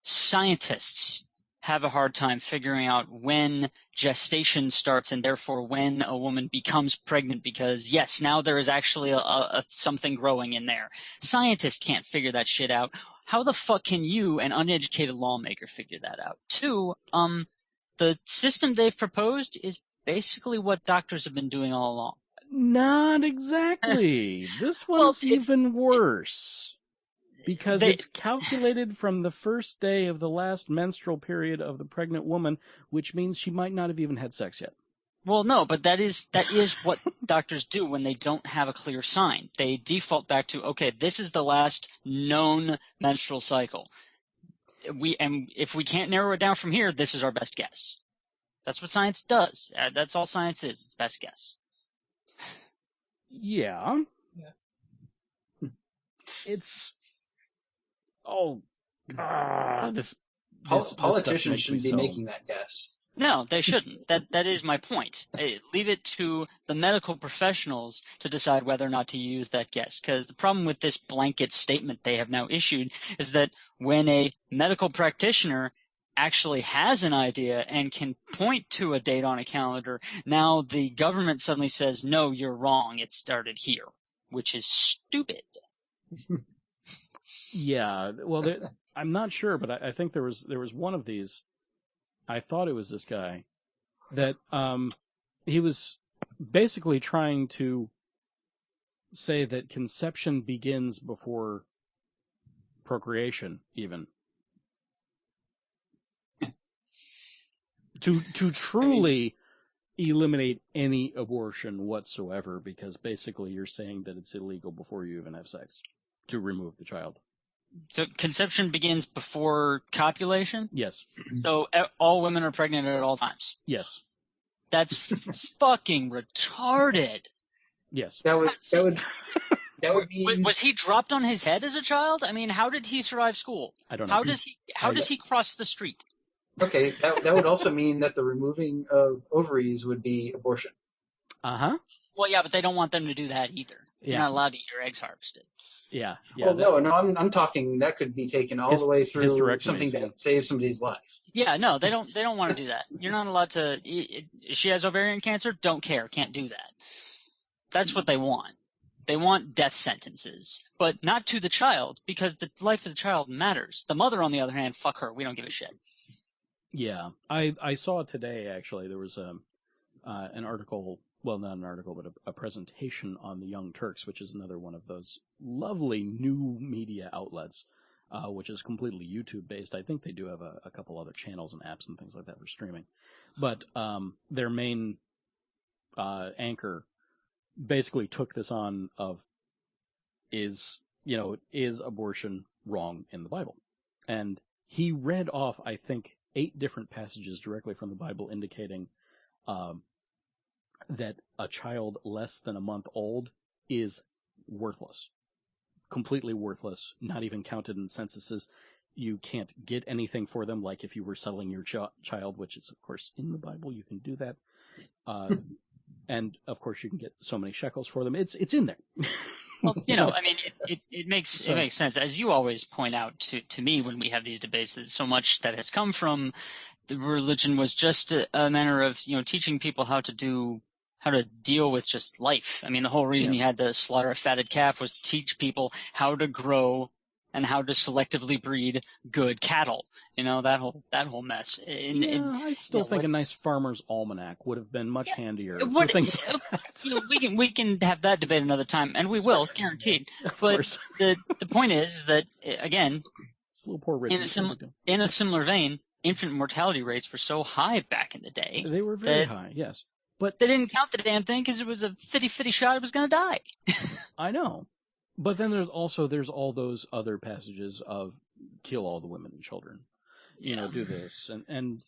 S2: scientists have a hard time figuring out when gestation starts and therefore when a woman becomes pregnant, because yes, now there is actually a something growing in there. Scientists can't figure that shit out. How the fuck can you, an uneducated lawmaker, figure that out? 2, the system they've proposed is basically what doctors have been doing all along.
S1: Not exactly. This one's even worse. Because it's calculated from the first day of the last menstrual period of the pregnant woman, which means she might not have even had sex yet.
S2: Well, no, but that is what doctors do when they don't have a clear sign. They default back to, okay, this is the last known menstrual cycle. if we can't narrow it down from here, this is our best guess. That's what science does. That's all science is. It's best guess.
S1: Yeah. It's this
S3: politicians shouldn't be making that guess.
S2: No, they shouldn't. That is my point. Leave it to the medical professionals to decide whether or not to use that guess. Because the problem with this blanket statement they have now issued is that when a medical practitioner actually has an idea and can point to a date on a calendar, now the government suddenly says, no, you're wrong. It started here, which is stupid.
S1: Yeah. Well, I'm not sure, but I think there was one of these. I thought it was this guy that he was basically trying to say that conception begins before procreation, even. To truly eliminate any abortion whatsoever, because basically you're saying that it's illegal before you even have sex to remove the child.
S2: So conception begins before copulation?
S1: Yes.
S2: So all women are pregnant at all times?
S1: Yes.
S2: That's fucking retarded.
S1: Yes.
S3: That would be.
S2: Was he dropped on his head as a child? I mean, how did he survive school?
S1: I don't know.
S2: How does he cross the street?
S3: Okay, that would also mean that the removing of ovaries would be abortion.
S1: Uh-huh.
S2: Well, yeah, but they don't want them to do that either. You're not allowed to eat your eggs harvested.
S1: Yeah.
S3: Well, no, I'm talking that could be taken all the way through something that saves somebody's life.
S2: Yeah, no, they don't want to do that. You're not allowed to. She has ovarian cancer. Don't care. Can't do that. That's what they want. They want death sentences, but not to the child, because the life of the child matters. The mother, on the other hand, fuck her. We don't give a shit.
S1: Yeah, I saw today actually. There was an article. Well, not an article, but a presentation on the Young Turks, which is another one of those lovely new media outlets, which is completely YouTube-based. I think they do have a couple other channels and apps and things like that for streaming. But their main anchor basically took this on of, is abortion wrong in the Bible? And he read off, I think, 8 different passages directly from the Bible indicating that a child less than a month old is worthless, completely worthless, not even counted in censuses. You can't get anything for them, like if you were selling your child, which is, of course, in the Bible, you can do that. And, of course, you can get so many shekels for them. It's in there.
S2: Well, I mean, it makes sense. As you always point out to me when we have these debates, that so much that has come from the religion was just a manner of, teaching people how to deal with just life. I mean, the whole reason you had to slaughter a fatted calf was to teach people how to grow and how to selectively breed good cattle. That whole mess.
S1: I still think a nice farmer's almanac would have been much handier. For things like that.
S2: We can have that debate another time, and we will, guaranteed. But the point is that, again, in a similar vein, infant mortality rates were so high back in the day.
S1: They were very high, yes.
S2: But they didn't count the damn thing because it was a fitty shot. It was going to die.
S1: I know. But then there's all those other passages of kill all the women and children, do this. And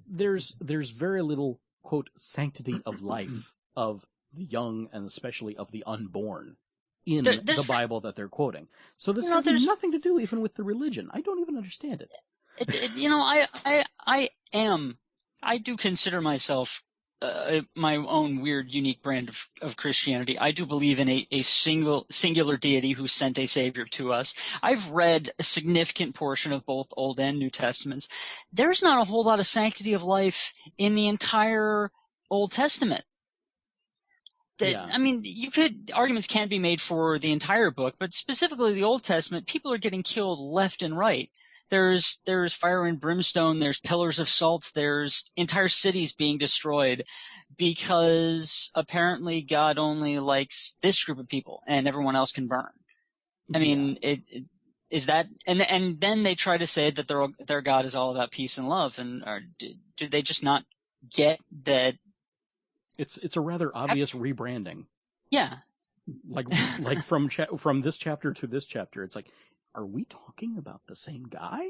S1: there's very little, quote, sanctity of life of the young and especially of the unborn in the Bible that they're quoting. So this has nothing to do even with the religion. I don't even understand it.
S2: I do consider myself my own weird, unique brand of Christianity. I do believe in a singular deity who sent a savior to us. I've read a significant portion of both Old and New Testaments. There's not a whole lot of sanctity of life in the entire Old Testament. I mean, arguments can be made for the entire book, but specifically the Old Testament, people are getting killed left and right. There's fire and brimstone, there's pillars of salt, there's entire cities being destroyed because apparently God only likes this group of people and everyone else can burn. I mean, is that, and then they try to say that their God is all about peace and love, and do they just not get that?
S1: It's a rather obvious rebranding.
S2: Yeah.
S1: Like from this chapter to this chapter, it's like, are we talking about the same guy?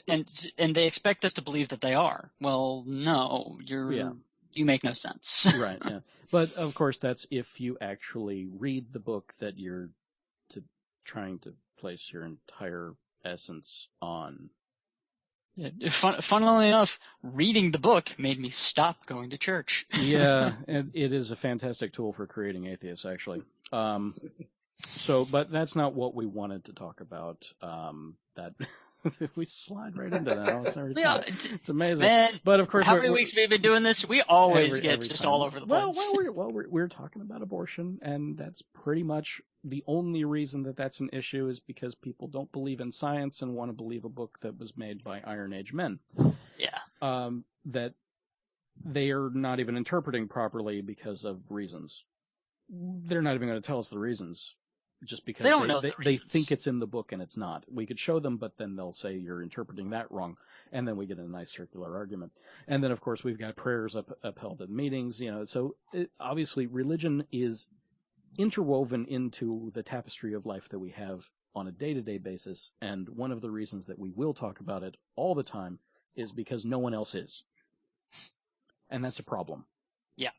S2: And they expect us to believe that they are. Well, no, you make no sense.
S1: Right, yeah. But, of course, that's if you actually read the book that you're trying to place your entire essence on.
S2: Yeah, funnily enough, reading the book made me stop going to church.
S1: Yeah, and it is a fantastic tool for creating atheists, actually. But that's not what we wanted to talk about. That we slide right into that. It's amazing.
S2: Man,
S1: but of course,
S2: how many weeks we've been doing this? We always get just time. All over the place.
S1: We're talking about abortion, and that's pretty much the only reason that's an issue is because people don't believe in science and want to believe a book that was made by Iron Age men.
S2: Yeah.
S1: That they are not even interpreting properly because of reasons. They're not even going to tell us the reasons. Just because they think it's in the book and it's not. We could show them, but then they'll say you're interpreting that wrong, and then we get a nice circular argument. And then, of course, we've got prayers upheld at meetings. So obviously religion is interwoven into the tapestry of life that we have on a day-to-day basis. And one of the reasons that we will talk about it all the time is because no one else is, and that's a problem.
S2: Yeah.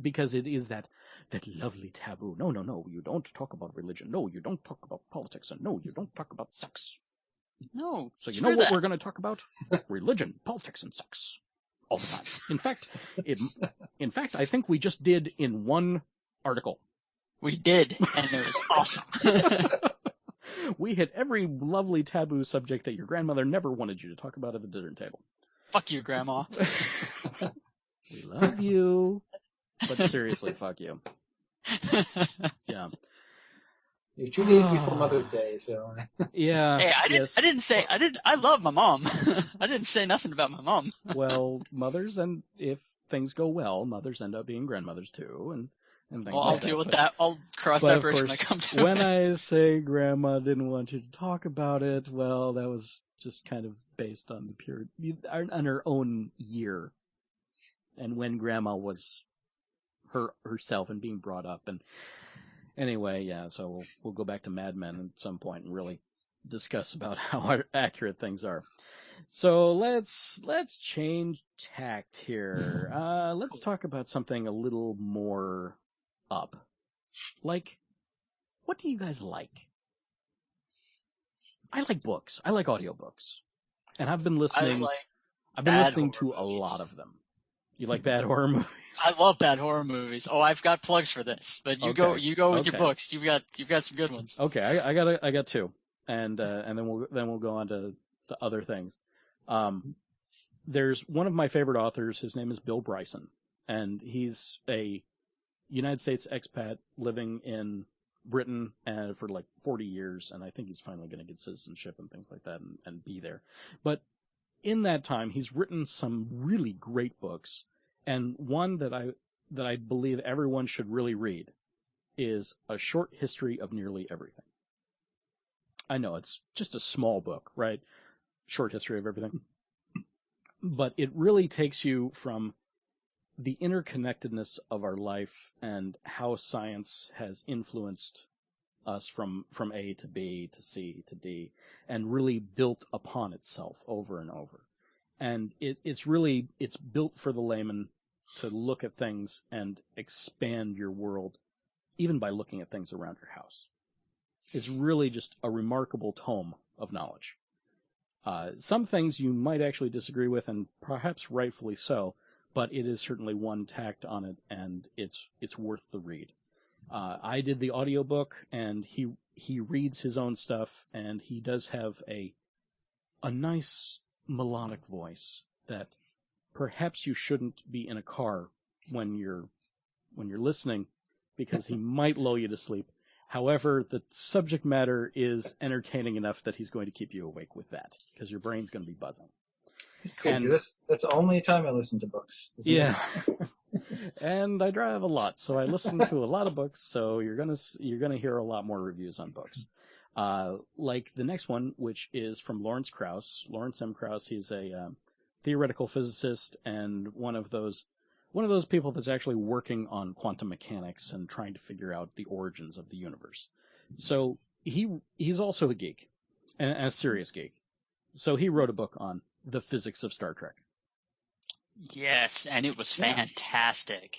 S1: Because it is that lovely taboo. No, you don't talk about religion. No, you don't talk about politics. And no, you don't talk about sex.
S2: No.
S1: So you know what we're going to talk about? Religion, politics, and sex. All the time. In fact, I think we just did in one article.
S2: We did, and it was awesome.
S1: We hit every lovely taboo subject that your grandmother never wanted you to talk about at the dinner table.
S2: Fuck you, Grandma.
S1: We love you. But seriously, fuck you. Yeah.
S3: You're 2 days before Mother's Day, so.
S1: Yeah.
S2: Hey, I love my mom. I didn't say nothing about my mom.
S1: Well, mothers, and if things go well, mothers end up being grandmothers too, and things like that.
S2: I'll deal with that. I'll cross that bridge when I come to it.
S1: When I say grandma didn't want you to talk about it, well, that was just kind of based on on her own year, and when grandma was herself and being brought up. And anyway, yeah, so we'll go back to Mad Men at some point and really discuss about how accurate things are. So let's change tact here. Let's talk about something a little more up. Like, what do you guys like? I like books. I like audiobooks. And I've been listening to a lot of them. You like bad horror movies?
S2: I love bad horror movies. Oh, I've got plugs for this, but you go with your books. You've got some good ones.
S1: Okay, I got two, and then we'll go on to other things. There's one of my favorite authors. His name is Bill Bryson, and he's a United States expat living in Britain for like 40 years, and I think he's finally going to get citizenship and things like that and be there. But in that time, he's written some really great books, and one that I believe everyone should really read is A Short History of Nearly Everything. I know it's just a small book, right? Short History of Everything. But it really takes you from the interconnectedness of our life and how science has influenced us from A to B to C to D, and really built upon itself over and over. And it's built for the layman to look at things and expand your world, even by looking at things around your house. It's really just a remarkable tome of knowledge. Some things you might actually disagree with, and perhaps rightfully so, but it is certainly one tacked on it, and it's worth the read. I did the audiobook, and he reads his own stuff, and he does have a nice melodic voice that perhaps you shouldn't be in a car when you're listening, because he might lull you to sleep. However, the subject matter is entertaining enough that he's going to keep you awake with that, because your brain's going to be buzzing.
S3: It's good. That's the only time I listen to books.
S1: Yeah. And I drive a lot, so I listen to a lot of books, so you're gonna hear a lot more reviews on books. Like the next one, which is from Lawrence Krauss. Lawrence M. Krauss, he's a theoretical physicist and one of those people that's actually working on quantum mechanics and trying to figure out the origins of the universe. So he's also a geek, and a serious geek. So he wrote a book on the physics of Star Trek.
S2: Yes, and it was fantastic.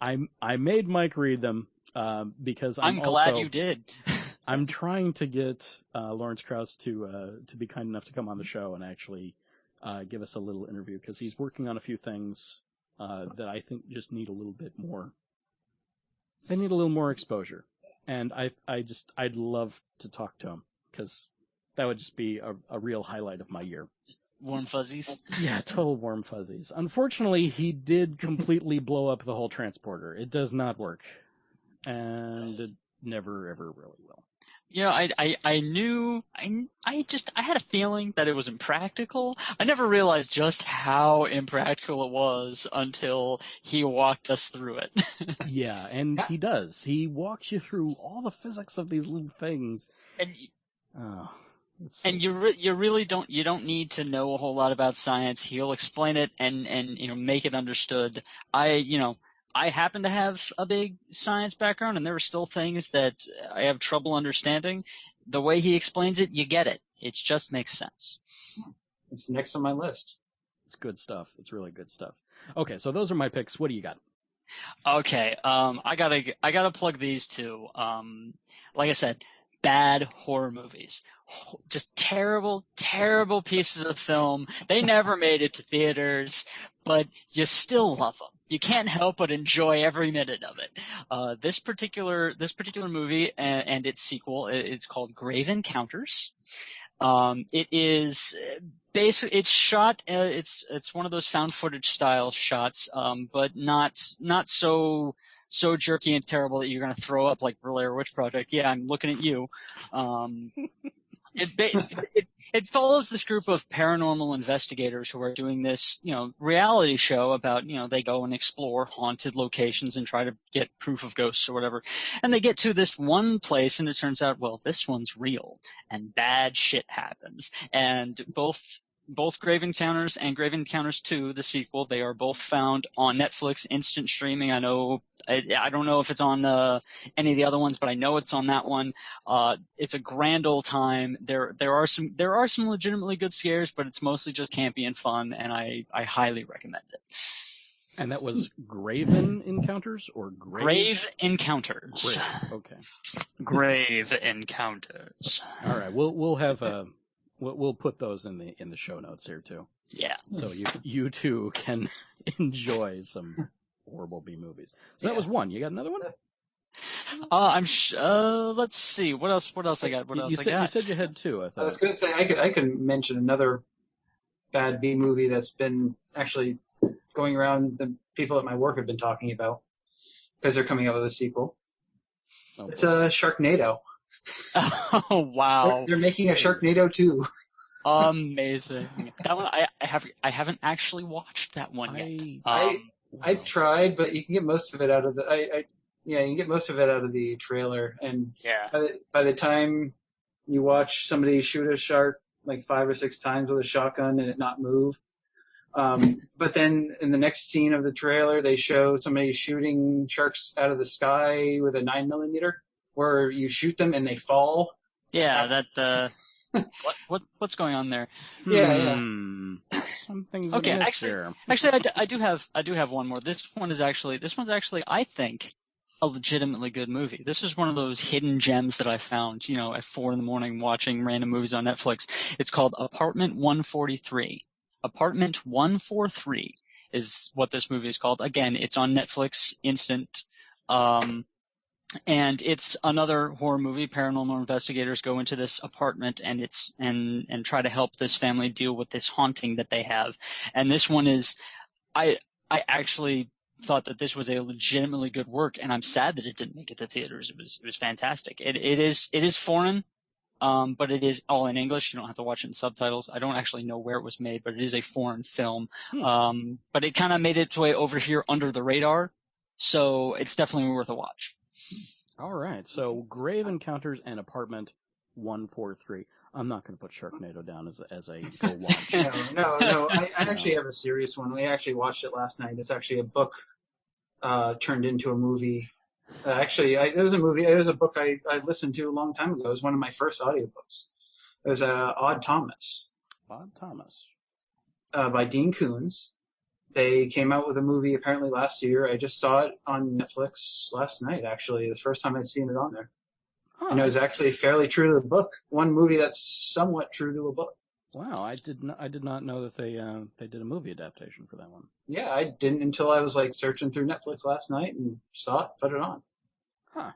S1: I made Mike read them because
S2: I'm glad you did.
S1: I'm trying to get Lawrence Krauss to be kind enough to come on the show and actually give us a little interview, because he's working on a few things that I think just need a little bit more. They need a little more exposure, and I'd love to talk to him, because that would just be a real highlight of my year.
S2: Warm fuzzies?
S1: Yeah, total warm fuzzies. Unfortunately, he did completely blow up the whole transporter. It does not work, and it never ever really will.
S2: You know, I had a feeling that it was impractical. I never realized just how impractical it was until he walked us through it.
S1: Yeah, and he does. He walks you through all the physics of these little things.
S2: And you really don't need to know a whole lot about science. He'll explain it and make it understood. I happen to have a big science background, and there are still things that I have trouble understanding. The way he explains it, you get it. It just makes sense.
S3: It's next on my list.
S1: It's good stuff. It's really good stuff. Okay, so those are my picks. What do you got?
S2: Okay, I gotta plug these two. Like I said, bad horror movies. Just terrible, terrible pieces of film. They never made it to theaters, but you still love them. You can't help but enjoy every minute of it. This particular movie and its sequel, it's called Grave Encounters. It is basically, it's shot, it's one of those found footage style shots, but not so jerky and terrible that you're going to throw up like Blair Witch Project. Yeah, I'm looking at you. It follows this group of paranormal investigators who are doing this, reality show about, they go and explore haunted locations and try to get proof of ghosts or whatever. And they get to this one place, and it turns out, well, this one's real, and bad shit happens. And both Grave Encounters and Grave Encounters 2, the sequel, they are both found on Netflix instant streaming. I know, I don't know if it's on any of the other ones, but I know it's on that one. It's a grand old time. There are some legitimately good scares, but it's mostly just campy and fun, and I highly recommend it.
S1: And that was Graven Encounters or
S2: Grave Encounters.
S1: Grave. Okay.
S2: Grave Encounters.
S1: All right, we'll have we'll put those in the show notes here too.
S2: Yeah.
S1: So you too can enjoy some horrible B movies. So that was one. You got another one?
S2: Let's see. What else I got?
S1: You said you had two. I
S3: was going to say I could mention another bad B movie that's been actually going around. The people at my work have been talking about because they're coming out with a sequel. Oh, it's Sharknado.
S2: Oh wow!
S3: They're making a Sharknado 2.
S2: Amazing. That one I haven't actually watched that one yet.
S3: I tried, but you can get most of it out of you can get most of it out of the trailer, and by the time you watch somebody shoot a shark like 5 or 6 times with a shotgun and it not move, but then in the next scene of the trailer they show somebody shooting sharks out of the sky with a 9mm. Where you shoot them and they fall.
S2: Yeah, what's going on there?
S3: Yeah.
S1: Something's
S2: okay.
S1: Here.
S2: Actually, I do have one more. This one's actually I think a legitimately good movie. This is one of those hidden gems that I found, at 4 a.m. watching random movies on Netflix. It's called Apartment 143. Apartment 143 is what this movie is called. Again, it's on Netflix instant. And it's another horror movie. Paranormal investigators go into this apartment and try to help this family deal with this haunting that they have. And this one is, I actually thought that this was a legitimately good work, and I'm sad that it didn't make it to theaters. It was fantastic. It is foreign, but it is all in English. You don't have to watch it in subtitles. I don't actually know where it was made, but it is a foreign film. But it kind of made its way over here under the radar, so it's definitely worth a watch.
S1: All right, so Grave Encounters and Apartment 143. I'm not going to put Sharknado down as a go watch.
S3: No. I actually have a serious one. We actually watched it last night. It's actually a book turned into a movie. Actually, it was a movie. It was a book I listened to a long time ago. It was one of my first audiobooks. It was Odd Thomas.
S1: Odd Thomas.
S3: By Dean Koontz. They came out with a movie apparently last year. I just saw it on Netflix last night, actually. The first time I'd seen it on there.
S1: Huh.
S3: And it was actually fairly true to the book. One movie that's somewhat true to a book.
S1: Wow, I did not know that they did a movie adaptation for that one.
S3: Yeah, I didn't until I was like searching through Netflix last night and saw it, put it on.
S1: Huh.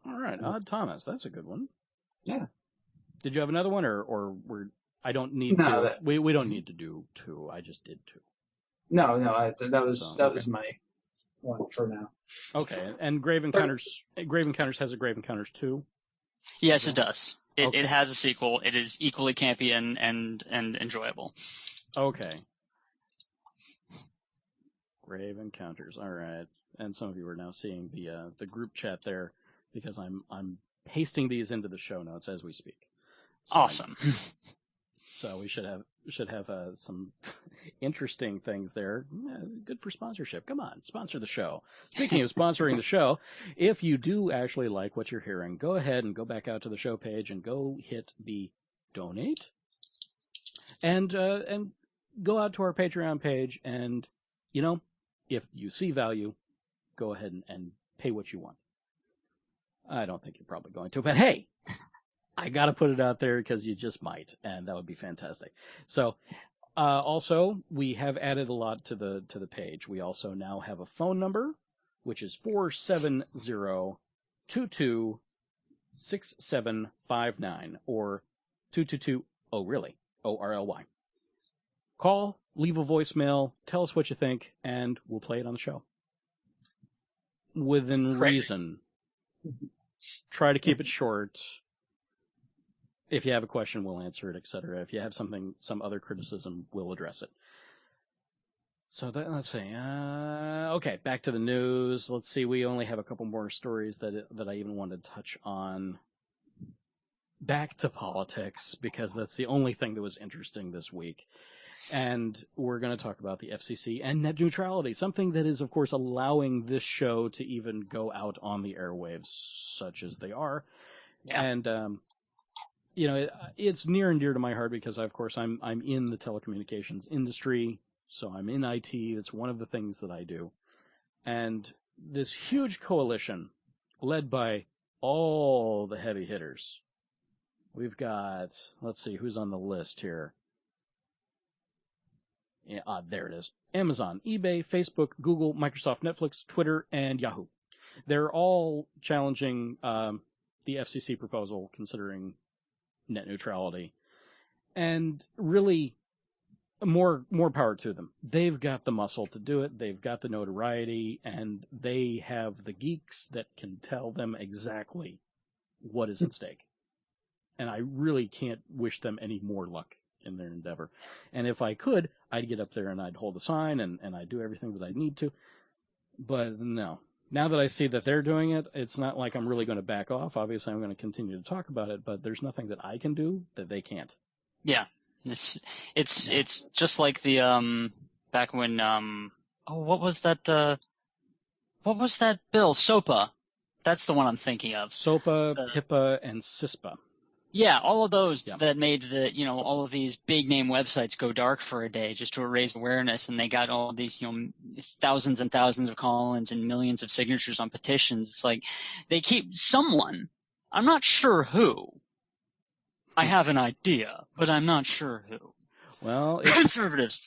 S1: All right, Odd Thomas, that's a good one.
S3: Yeah.
S1: Did you have another one, or I don't need to. We don't need to do two. I just did two.
S3: No, that was my one for now.
S1: Okay, and Grave Encounters has a Grave Encounters 2?
S2: Yes, it does. It has a sequel. It is equally campy and enjoyable.
S1: Okay. Grave Encounters. All right. And some of you are now seeing the group chat there because I'm pasting these into the show notes as we speak. So
S2: awesome.
S1: So we should have some interesting things there. Good for sponsorship. Come on, sponsor the show. Speaking of sponsoring the show, if you do actually like what you're hearing, go ahead and go back out to the show page and go hit the donate, and go out to our Patreon page. And if you see value, go ahead and pay what you want. I don't think you're probably going to, but hey. I got to put it out there because you just might, and that would be fantastic. So, also, we have added a lot to the page. We also now have a phone number, which is 470-22-6759, or 222-ORly, ORly. Call, leave a voicemail, tell us what you think, and we'll play it on the show. Within reason. Try to keep it short. If you have a question, we'll answer it, etc. If you have some other criticism, we'll address it. So let's see. Okay, back to the news. Let's see. We only have a couple more stories that I even wanted to touch on. Back to politics, because that's the only thing that was interesting this week. And we're going to talk about the FCC and net neutrality, something that is, of course, allowing this show to even go out on the airwaves, such as they are. Yeah. And it's near and dear to my heart because, of course, I'm in the telecommunications industry, so I'm in IT. It's one of the things that I do. And this huge coalition led by all the heavy hitters. We've got, let's see, who's on the list here? Yeah, there it is. Amazon, eBay, Facebook, Google, Microsoft, Netflix, Twitter, and Yahoo. They're all challenging the FCC proposal considering net neutrality, and really more power to them. They've got the muscle to do it. They've got the notoriety, and they have the geeks that can tell them exactly what is at stake. And I really can't wish them any more luck in their endeavor. And if I could, I'd get up there and I'd hold a sign and I'd do everything that I need to. But no. Now that I see that they're doing it, it's not like I'm really going to back off. Obviously, I'm going to continue to talk about it, but there's nothing that I can do that they can't.
S2: Yeah, it's just like the back when what was that bill? SOPA. That's the one I'm thinking of.
S1: SOPA, HIPAA, and CISPA.
S2: Yeah, all of those that made all of these big name websites go dark for a day just to raise awareness, and they got all these, thousands and thousands of call-ins and millions of signatures on petitions. It's like they keep someone, I'm not sure who. I have an idea, but I'm not sure who.
S1: Well,
S2: conservatives.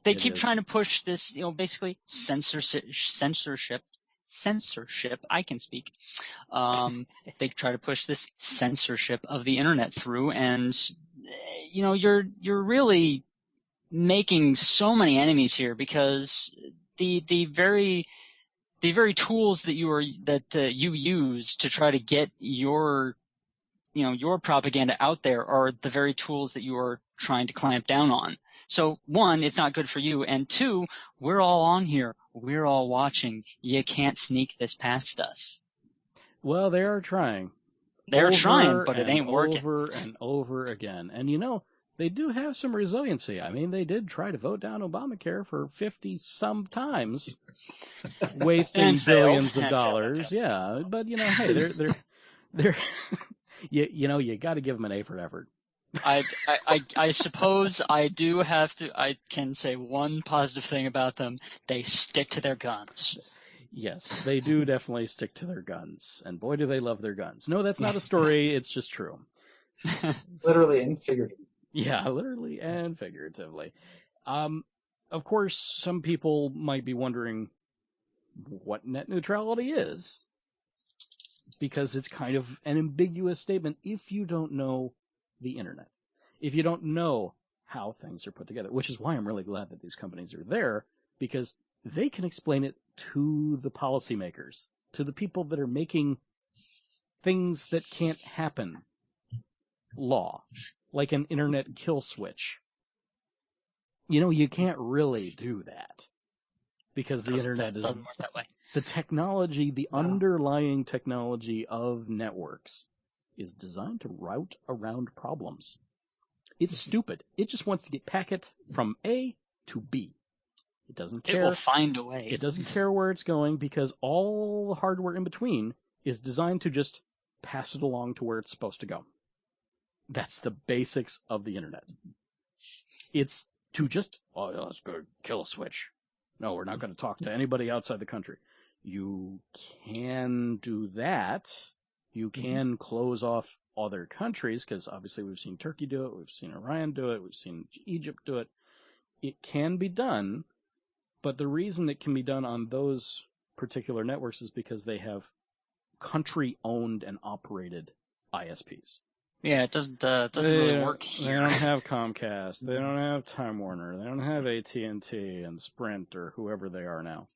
S2: They keep trying to push this, basically censorship. I can speak. They try to push this censorship of the internet through, and you're really making so many enemies here because the very tools that you use to try to get your propaganda out there are the very tools that you are trying to clamp down on. So one, it's not good for you, and two, we're all on here. We're all watching. You can't sneak this past us.
S1: Well, they are trying.
S2: They're trying, but it ain't working.
S1: Over and over again. And they do have some resiliency. I mean, they did try to vote down Obamacare for 50-some times, wasting billions of dollars. Yeah, but hey, they're you got to give them an A for effort.
S2: I suppose I can say one positive thing about them. They stick to their guns.
S1: Yes, they do definitely stick to their guns. And boy, do they love their guns. No, that's not a story. It's just true.
S3: Literally and figuratively.
S1: Yeah, literally and figuratively. Of course, some people might be wondering what net neutrality is, because it's kind of an ambiguous statement if you don't know the internet, if you don't know how things are put together, which is why I'm really glad that these companies are there, because they can explain it to the policymakers, to the people that are making things that can't happen law, like an internet kill switch. You can't really do that because the internet is
S2: doesn't work that way.
S1: The technology, the underlying technology of networks is designed to route around problems. It's stupid. It just wants to get packet from A to B. It doesn't care.
S2: It will find a way.
S1: It doesn't care where it's going because all the hardware in between is designed to just pass it along to where it's supposed to go. That's the basics of the internet. It's to just, let's go kill a switch. No, we're not going to talk to anybody outside the country. You can do that. You can close off other countries, because obviously we've seen Turkey do it, we've seen Iran do it, we've seen Egypt do it. It can be done, but the reason it can be done on those particular networks is because they have country-owned and operated ISPs.
S2: Yeah, it doesn't really work here.
S1: They don't have Comcast. They don't have Time Warner. They don't have AT&T and Sprint or whoever they are now.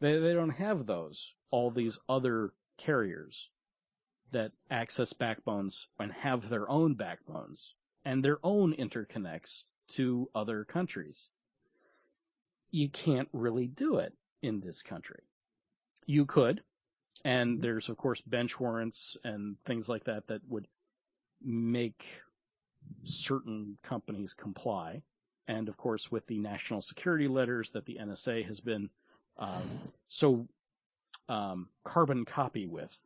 S1: They don't have those. All these other carriers that access backbones and have their own backbones and their own interconnects to other countries. You can't really do it in this country. You could, and there's, of course, bench warrants and things like that that would make certain companies comply. And, of course, with the national security letters that the NSA has been carbon copy with,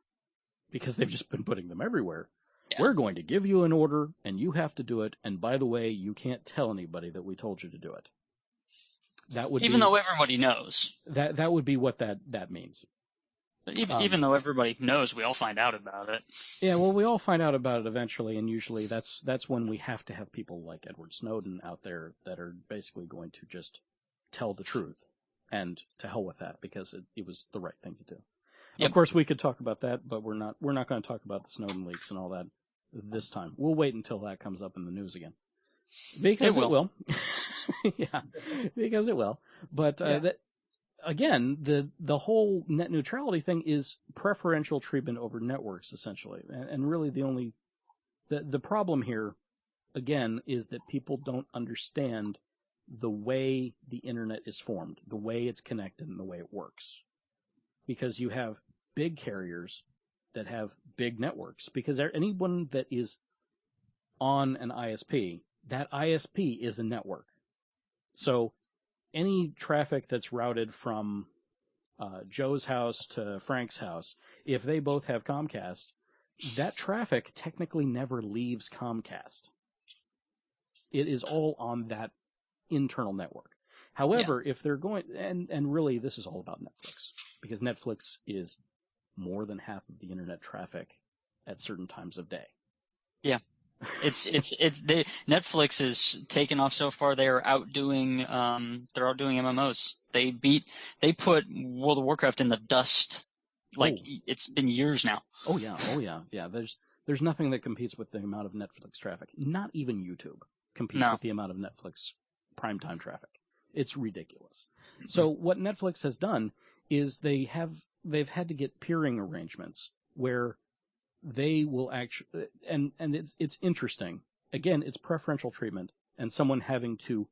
S1: because they've just been putting them everywhere. Yeah. We're going to give you an order, and you have to do it. And by the way, you can't tell anybody that we told you to do it. That would
S2: even though everybody knows.
S1: That would be what that means.
S2: Even though everybody knows, we all find out about it.
S1: Yeah, well, we all find out about it eventually, and usually that's when we have to have people like Edward Snowden out there that are basically going to just tell the truth, and to hell with that, because it was the right thing to do. Yep. Of course, we could talk about that, but we're not going to talk about the Snowden leaks and all that this time. We'll wait until that comes up in the news again. Because it will. Yeah, because it will. But again, the whole net neutrality thing is preferential treatment over networks, essentially. And really the problem here, again, is that people don't understand the way the internet is formed, the way it's connected, and the way it works. Because you have big carriers that have big networks. Because anyone that is on an ISP, that ISP is a network. So any traffic that's routed from Joe's house to Frank's house, if they both have Comcast, that traffic technically never leaves Comcast. It is all on that internal network. However, if they're going, and really this is all about Netflix, because Netflix is more than half of the internet traffic at certain times of day. Yeah.
S2: Netflix is taken off so far. They're outdoing MMOs. They put World of Warcraft in the dust. It's been years now.
S1: Oh yeah. There's nothing that competes with the amount of Netflix traffic. Not even YouTube competes with the amount of Netflix primetime traffic. It's ridiculous. So what Netflix has done is they've had to get peering arrangements where they will actually, and it's interesting. Again, it's preferential treatment, and someone having to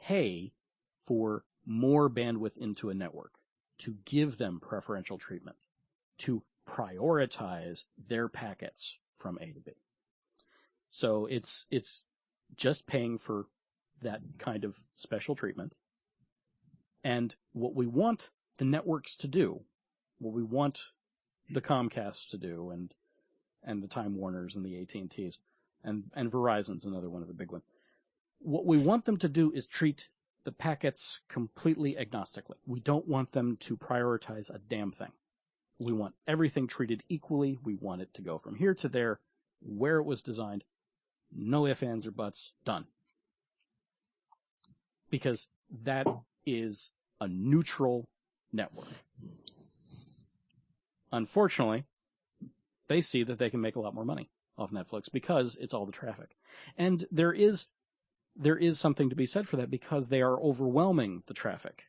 S1: pay for more bandwidth into a network to give them preferential treatment, to prioritize their packets from A to B. So it's just paying for that kind of special treatment. And what we want the networks to do, what we want the Comcasts to do, and the Time Warners and the AT&Ts, and Verizon's another one of the big ones. What we want them to do is treat the packets completely agnostically. We don't want them to prioritize a damn thing. We want everything treated equally. We want it to go from here to there, where it was designed. No ifs, ands, or buts. Done. Because that is a neutral network. Unfortunately, they see that they can make a lot more money off Netflix because it's all the traffic. And there is something to be said for that because they are overwhelming the traffic.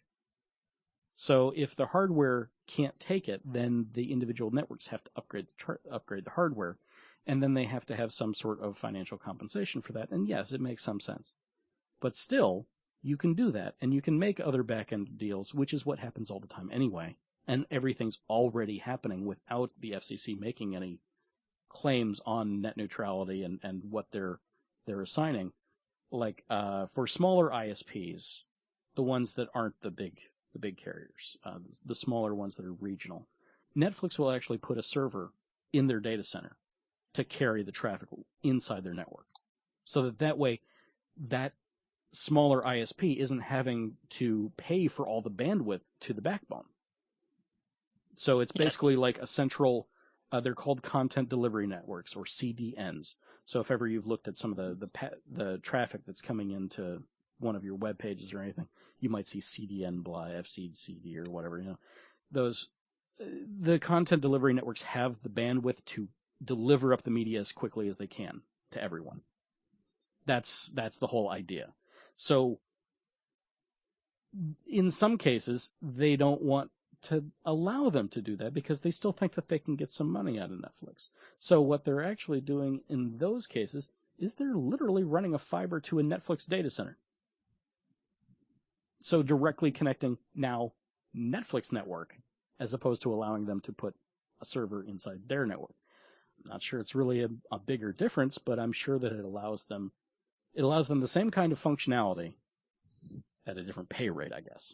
S1: So if the hardware can't take it, then the individual networks have to upgrade the hardware, and then they have to have some sort of financial compensation for that. And yes, it makes some sense. But still, you can do that, and you can make other back-end deals, which is what happens all the time anyway. And everything's already happening without the FCC making any claims on net neutrality and what they're assigning. Like for smaller ISPs, the ones that aren't the big carriers, the smaller ones that are regional, Netflix will actually put a server in their data center to carry the traffic inside their network, so that way that smaller ISP isn't having to pay for all the bandwidth to the backbone. So it's basically like a central, they're called content delivery networks, or CDNs. So if ever you've looked at some of the traffic that's coming into one of your web pages or anything, you might see CDN blah, FCD or whatever, the content delivery networks have the bandwidth to deliver up the media as quickly as they can to everyone. That's the whole idea. So in some cases, they don't want to allow them to do that because they still think that they can get some money out of Netflix. So what they're actually doing in those cases is they're literally running a fiber to a Netflix data center. So directly connecting now Netflix network as opposed to allowing them to put a server inside their network. I'm not sure it's really a bigger difference, but I'm sure that it allows them the same kind of functionality at a different pay rate, I guess.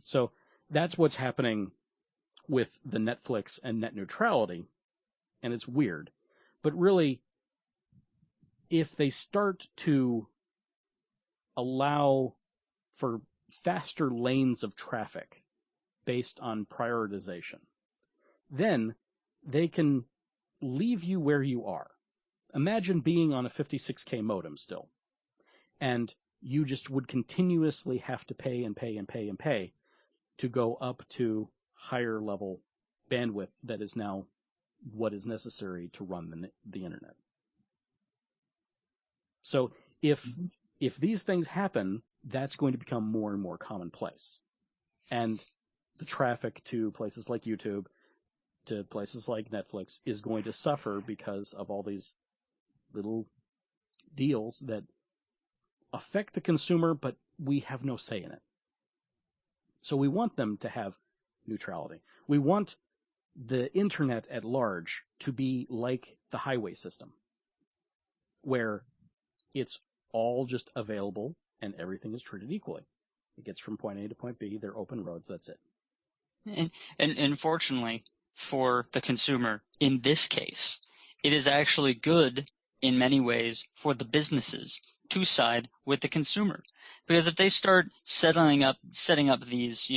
S1: So that's what's happening with the Netflix and net neutrality, and it's weird. But really, if they start to allow for faster lanes of traffic based on prioritization, then they can leave you where you are. Imagine being on a 56K modem still, and you just would continuously have to pay and pay and pay and pay to go up to higher level bandwidth that is now what is necessary to run the internet. So if these things happen, that's going to become more and more commonplace. And the traffic to places like YouTube, to places like Netflix, is going to suffer because of all these little deals that affect the consumer, but we have no say in it. So we want them to have neutrality. We want the internet at large to be like the highway system, where it's all just available and everything is treated equally. It gets from point A to point B. They're open roads. That's it.
S2: And fortunately for the consumer, in this case, it is actually good in many ways for the businesses to side with the consumer. Because if they start setting up these,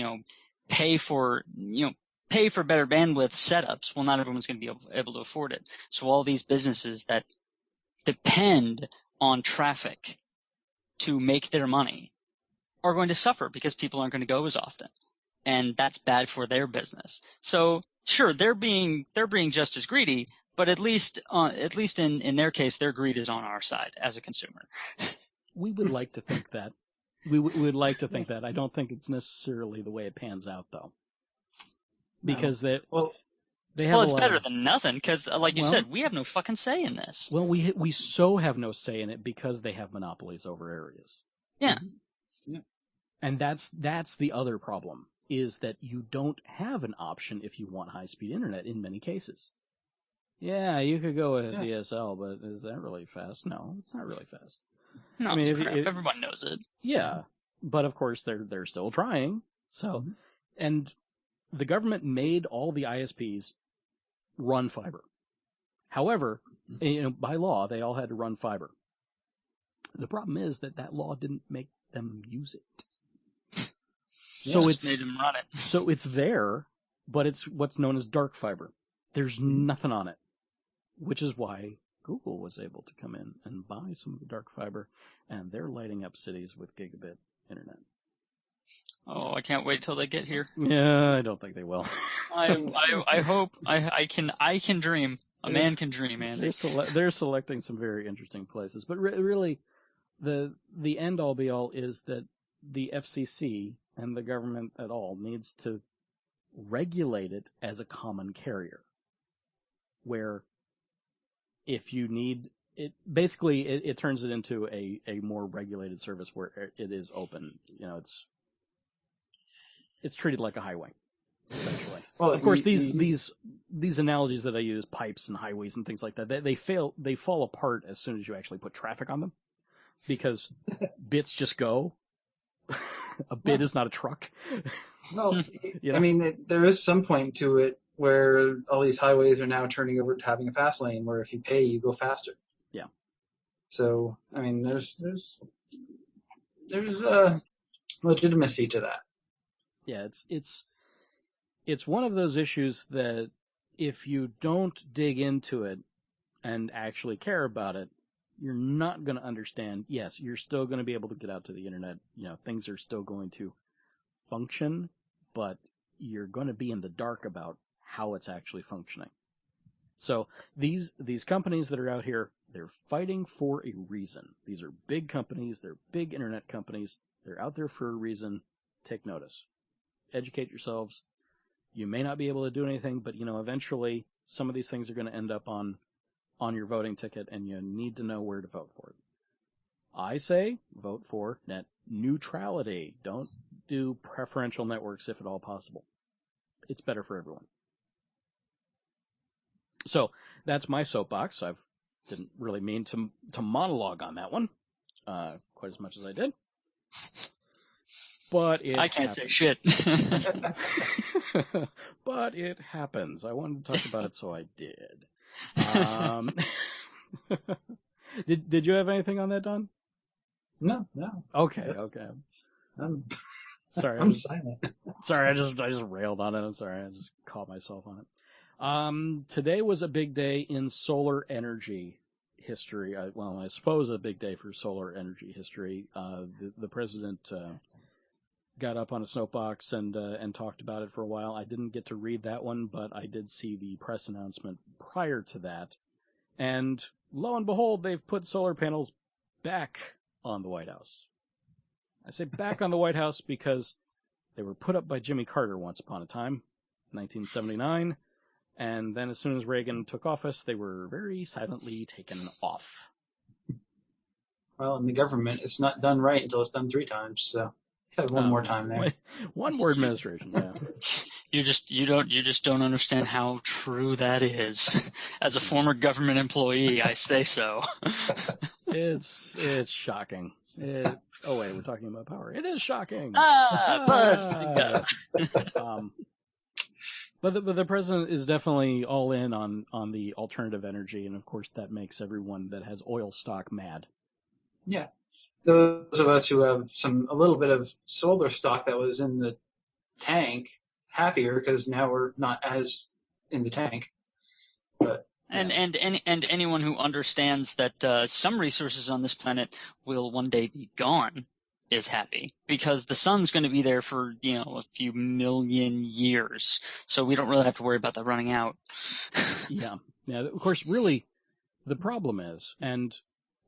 S2: pay for better bandwidth setups, well, not everyone's going to be able to afford it. So all these businesses that depend on traffic to make their money are going to suffer because people aren't going to go as often. And that's bad for their business. So sure, they're being just as greedy, but at least in their case, their greed is on our side as a consumer.
S1: We would like to think that. We would like to think that. I don't think it's necessarily the way it pans out, though. Because they have
S2: it's better than nothing, because like you said, we have no fucking say in this.
S1: Well, we so have no say in it because they have monopolies over areas.
S2: Yeah.
S3: Yeah.
S1: And that's the other problem, is that you don't have an option if you want high-speed internet in many cases. Yeah, you could go with DSL, but is that really fast? No, it's not really fast.
S2: No,
S1: I mean,
S2: it's crap. Everyone knows it.
S1: Yeah, but of course they're still trying. So, and the government made all the ISPs run fiber. However, by law they all had to run fiber. The problem is that law didn't make them use it. So it's
S2: made them run it.
S1: So it's there, but it's what's known as dark fiber. There's nothing on it, which is why Google was able to come in and buy some of the dark fiber, and they're lighting up cities with gigabit internet.
S2: Oh, I can't wait till they get here.
S1: Yeah, I don't think they will.
S2: I hope I can dream. A man can dream, Andy.
S1: They're selecting some very interesting places, but really, the end all be all is that the FCC and the government at all needs to regulate it as a common carrier, where if you need it, basically it turns it into a more regulated service where it is open. It's treated like a highway, essentially. Well, of course, these analogies that I use, pipes and highways and things like that, they fall apart as soon as you actually put traffic on them, because bits just go. A bit is not a truck.
S3: Well, I mean, there is some point to it where all these highways are now turning over to having a fast lane, where if you pay, you go faster.
S1: Yeah.
S3: So, I mean, there's legitimacy to that.
S1: Yeah, it's one of those issues that if you don't dig into it and actually care about it, you're not going to understand. Yes, you're still going to be able to get out to the internet. Things are still going to function, but you're going to be in the dark about how it's actually functioning. So these companies that are out here, they're fighting for a reason. These are big companies. They're big internet companies. They're out there for a reason. Take notice. Educate yourselves. You may not be able to do anything, but eventually some of these things are going to end up on your voting ticket, and you need to know where to vote for it. I say vote for net neutrality. Don't do preferential networks if at all possible. It's better for everyone. So that's my soapbox. I didn't really mean to monologue on that one quite as much as I did. But I
S2: can't say shit.
S1: But it happens. I wanted to talk about it, so I did. Did you have anything on that, Don?
S3: No.
S1: Okay. Sorry.
S3: I'm silent.
S1: Sorry, I just railed on it. I'm sorry. I just caught myself on it. Today was a big day in solar energy history. I suppose a big day for solar energy history. The president got up on a soapbox and talked about it for a while. I didn't get to read that one, but I did see the press announcement prior to that. And lo and behold, they've put solar panels back on the White House. I say back on the White House because they were put up by Jimmy Carter once upon a time, 1979. And then as soon as Reagan took office, they were very silently taken off.
S3: Well, in the government, it's not done right until it's done 3 times, so have one more time there.
S1: One more administration, yeah.
S2: You just don't understand how true that is. As a former government employee, I say so.
S1: It's shocking. Oh wait, we're talking about power. It is shocking.
S2: Buzz.
S1: But the president is definitely all in on the alternative energy, and of course that makes everyone that has oil stock mad.
S3: Yeah. Those of us who have a little bit of solar stock that was in the tank, happier because now we're not as in the tank. But
S2: and anyone who understands that some resources on this planet will one day be gone is happy, because the sun's going to be there for a few million years, so we don't really have to worry about that running out.
S1: Yeah. Of course, really, the problem is, and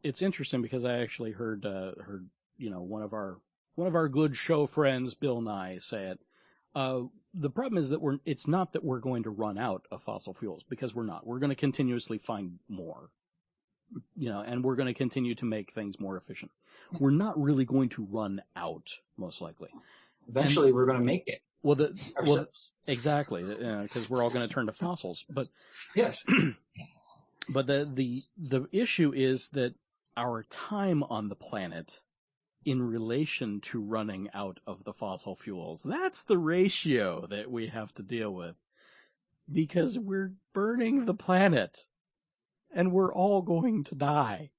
S1: it's interesting because I actually heard one of our good show friends, Bill Nye, say it. The problem is that it's not that we're going to run out of fossil fuels, because we're not. We're going to continuously find more, and we're going to continue to make things more efficient. We're not really going to run out, most likely.
S3: Eventually, we're going to make it.
S1: Well, exactly, because we're all going to turn to fossils. But
S3: yes.
S1: But the issue is that our time on the planet in relation to running out of the fossil fuels. That's the ratio that we have to deal with, because we're burning the planet and we're all going to die.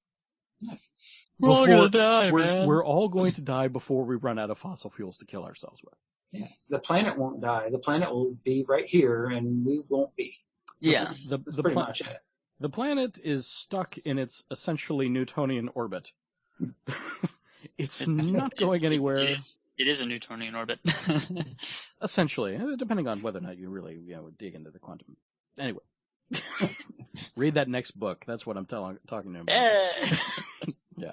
S2: We're all going to die, man.
S1: We're all going to die before we run out of fossil fuels to kill ourselves with.
S3: Yeah, the planet won't die. The planet will be right here, and we won't be.
S2: Yeah.
S3: That's pretty much it.
S1: The planet is stuck in its essentially Newtonian orbit. It's not going anywhere.
S2: It is a Newtonian orbit.
S1: Essentially, depending on whether or not you really dig into the quantum. Anyway, read that next book. That's what I'm talking about. Yeah.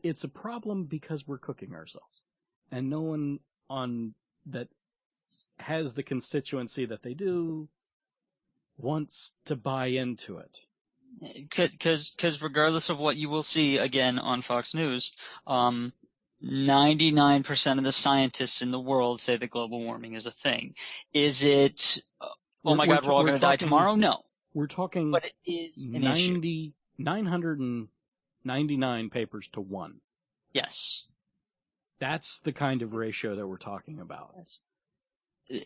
S1: It's a problem because we're cooking ourselves, and no one on that has the constituency that they do wants to buy into it.
S2: Because regardless of what you will see again on Fox News, 99% of the scientists in the world say that global warming is a thing. Is it? Oh my God, we're all going to die tomorrow? No.
S1: We're talking,
S2: but it is an issue.
S1: 999 papers to 1.
S2: Yes.
S1: That's the kind of ratio that we're talking about.
S2: Yes.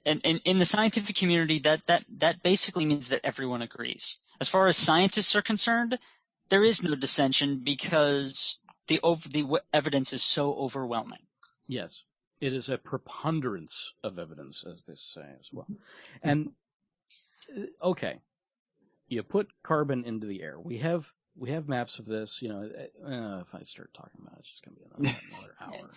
S2: And in the scientific community, that basically means that everyone agrees. As far as scientists are concerned, there is no dissension because the evidence is so overwhelming.
S1: Yes. It is a preponderance of evidence, as they say as well. And, okay. You put carbon into the air. We have maps of this. If I start talking about it, it's just going to be another hour.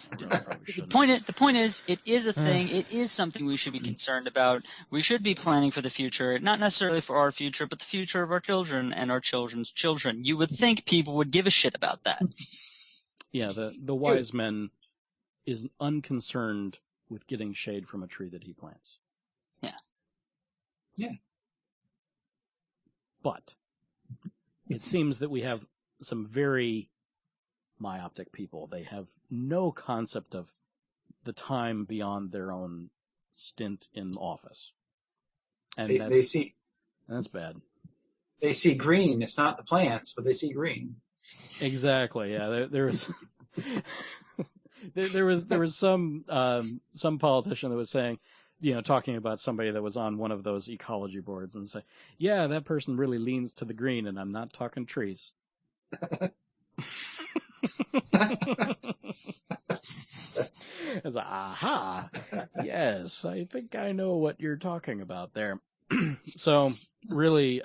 S2: The point is, it is a thing. It is something we should be concerned about. We should be planning for the future, not necessarily for our future, but the future of our children and our children's children. You would think people would give a shit about that.
S1: Yeah, the wise man is unconcerned with getting shade from a tree that he plants.
S2: Yeah.
S3: Yeah.
S1: But it seems that we have some very myopic people. They have no concept of the time beyond their own stint in office. And that's bad.
S3: They see green. It's not the plants, but they see green.
S1: Exactly. Yeah. There was some politician that was saying, talking about somebody that was on one of those ecology boards and say, yeah, that person really leans to the green, and I'm not talking trees. It's like, aha, yes, I think I know what you're talking about there. So really,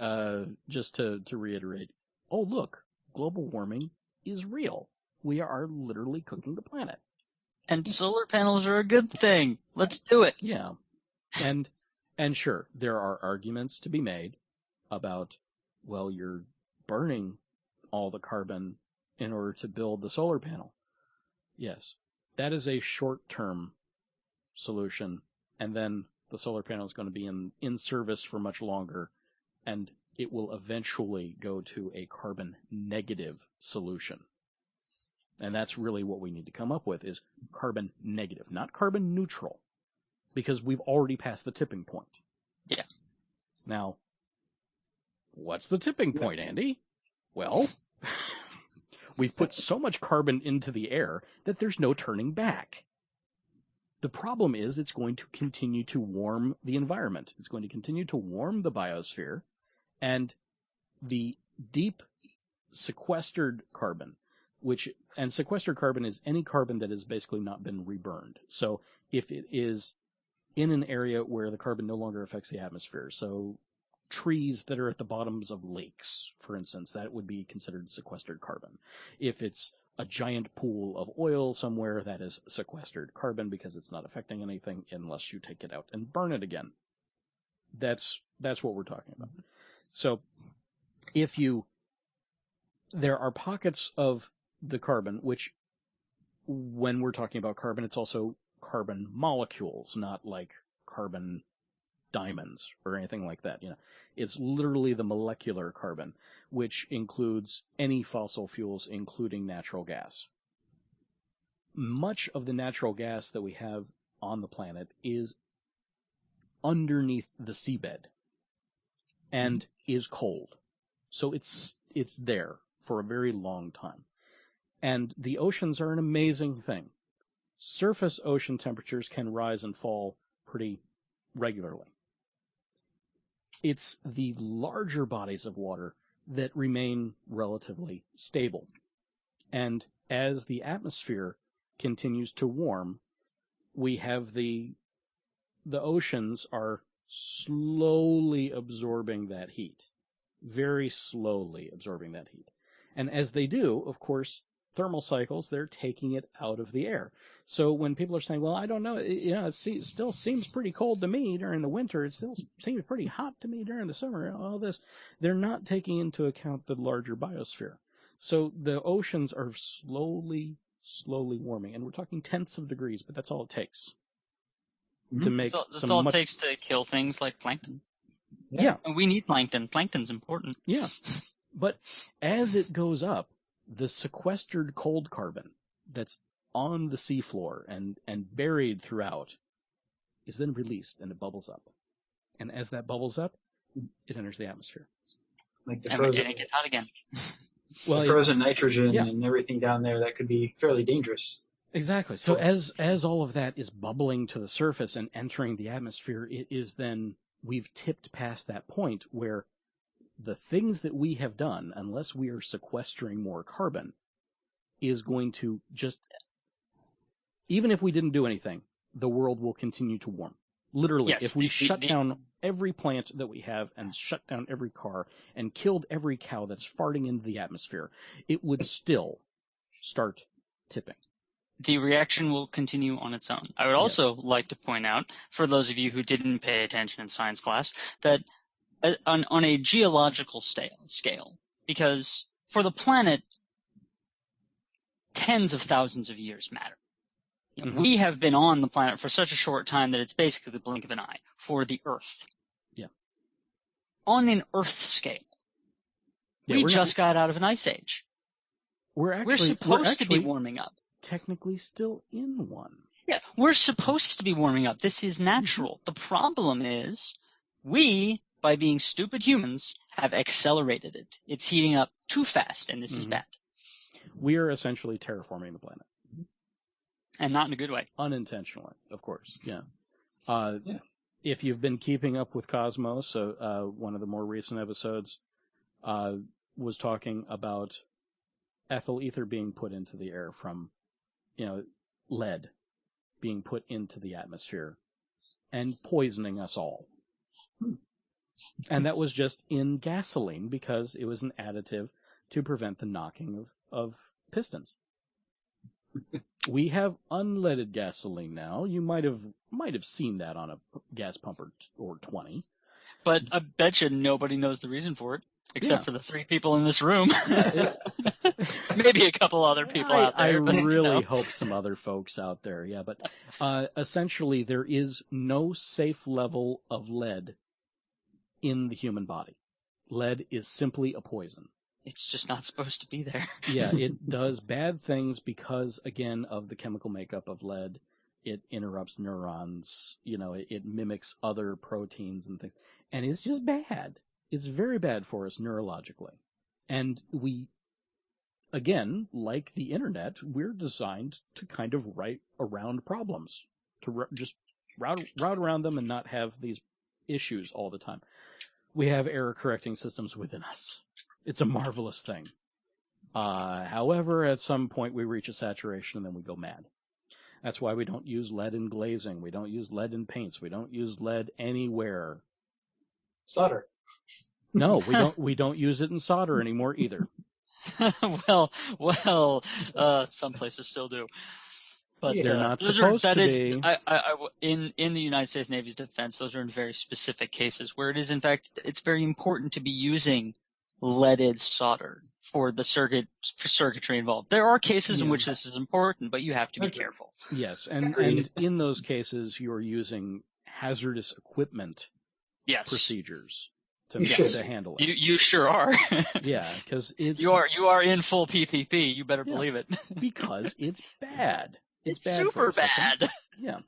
S1: just to reiterate, oh, look, global warming is real. We are literally cooking the planet.
S2: And solar panels are a good thing. Let's do it.
S1: Yeah. And sure, there are arguments to be made about, well, you're burning all the carbon in order to build the solar panel. Yes, that is a short-term solution, and then the solar panel is going to be in service for much longer, and it will eventually go to a carbon negative solution. And that's really what we need to come up with, is carbon negative, not carbon neutral, because we've already passed the tipping point.
S2: Yeah.
S1: Now, what's the tipping point, Andy? Well, we've put so much carbon into the air that there's no turning back. The problem is it's going to continue to warm the environment. It's going to continue to warm the biosphere, and the deep sequestered carbon, and sequestered carbon is any carbon that has basically not been reburned. So if it is in an area where the carbon no longer affects the atmosphere, so trees that are at the bottoms of lakes, for instance, that would be considered sequestered carbon. If it's a giant pool of oil somewhere, that is sequestered carbon because it's not affecting anything unless you take it out and burn it again. That's what we're talking about. So there are pockets of the carbon, which when we're talking about carbon, it's also carbon molecules, not like carbon diamonds or anything like that. It's literally the molecular carbon, which includes any fossil fuels, including natural gas. Much of the natural gas that we have on the planet is underneath the seabed. and is cold. So it's there for a very long time. And the oceans are an amazing thing. Surface ocean temperatures can rise and fall pretty regularly. It's the larger bodies of water that remain relatively stable. And as the atmosphere continues to warm, we have the oceans are slowly absorbing that heat, very slowly absorbing that heat. And as they do, of course, thermal cycles, they're taking it out of the air. So when people are saying, well, I don't know, it still seems pretty cold to me during the winter, it still seems pretty hot to me during the summer, all this, they're not taking into account the larger biosphere. So the oceans are slowly warming, and we're talking tenths of degrees, but that's all it takes to make
S2: that's all it takes to kill things like plankton.
S1: Yeah.
S2: And we need plankton. Plankton's important.
S1: Yeah. But as it goes up, the sequestered cold carbon that's on the seafloor and buried throughout is then released, and it bubbles up. And as that bubbles up, it enters the atmosphere.
S3: Like the
S2: And
S3: frozen,
S2: it gets hot again.
S3: well, the frozen nitrogen and everything down there, that could be fairly dangerous.
S1: Exactly. So as all of that is bubbling to the surface and entering the atmosphere, it is then we've tipped past that point where the things that we have done, unless we are sequestering more carbon, is going to just, even if we didn't do anything, the world will continue to warm. Literally,
S2: yes,
S1: if we shut down every plant that we have and shut down every car and killed every cow that's farting into the atmosphere, it would still start tipping.
S2: The reaction will continue on its own. I would also like to point out, for those of you who didn't pay attention in science class, that on a geological scale, because for the planet, tens of thousands of years matter. We have been on the planet for such a short time that it's basically the blink of an eye for the Earth.
S1: Yeah.
S2: On an Earth scale, we just got out of an ice age. We're supposed to be warming up.
S1: Technically still in one.
S2: Yeah, we're supposed to be warming up. This is natural. The problem is we, by being stupid humans, have accelerated it. It's heating up too fast, and this is bad.
S1: We are essentially terraforming the planet.
S2: And not in a good way.
S1: Unintentionally, of course, yeah. If you've been keeping up with Cosmos, one of the more recent episodes was talking about ethyl ether being put into the air from, lead being put into the atmosphere and poisoning us all. And that was just in gasoline because it was an additive to prevent the knocking of pistons. We have unleaded gasoline now. You might have seen that on a gas pump or 20.
S2: But I bet you nobody knows the reason for it, except for the three people in this room. Maybe a couple other people out there.
S1: I really hope some other folks out there. Yeah, but essentially there is no safe level of lead in the human body. Lead is simply a poison.
S2: It's just not supposed to be there.
S1: Yeah, it does bad things because, again, of the chemical makeup of lead. It interrupts neurons, it mimics other proteins and things. And it's just bad. It's very bad for us neurologically. And we, again, like the internet, we're designed to kind of write around problems, to just route around them and not have these issues all the time. We have error correcting systems within us. It's a marvelous thing. However, at some point we reach a saturation and then we go mad. That's why we don't use lead in glazing. We don't use lead in paints. We don't use lead anywhere.
S3: Solder.
S1: No, we don't use it in solder anymore either.
S2: well, some places still do. But
S1: they're not supposed to be.
S2: In the United States Navy's defense, those are in very specific cases where it is, in fact, it's very important to be using leaded solder for the circuitry involved. There are cases in which this is important, but you have to be careful.
S1: Yes, and in those cases, you're using hazardous equipment procedures to handle it.
S2: You sure are.
S1: Yeah, because
S2: you are in full PPP. You better believe it.
S1: Because it's bad. It's bad
S2: super bad.
S1: Yeah.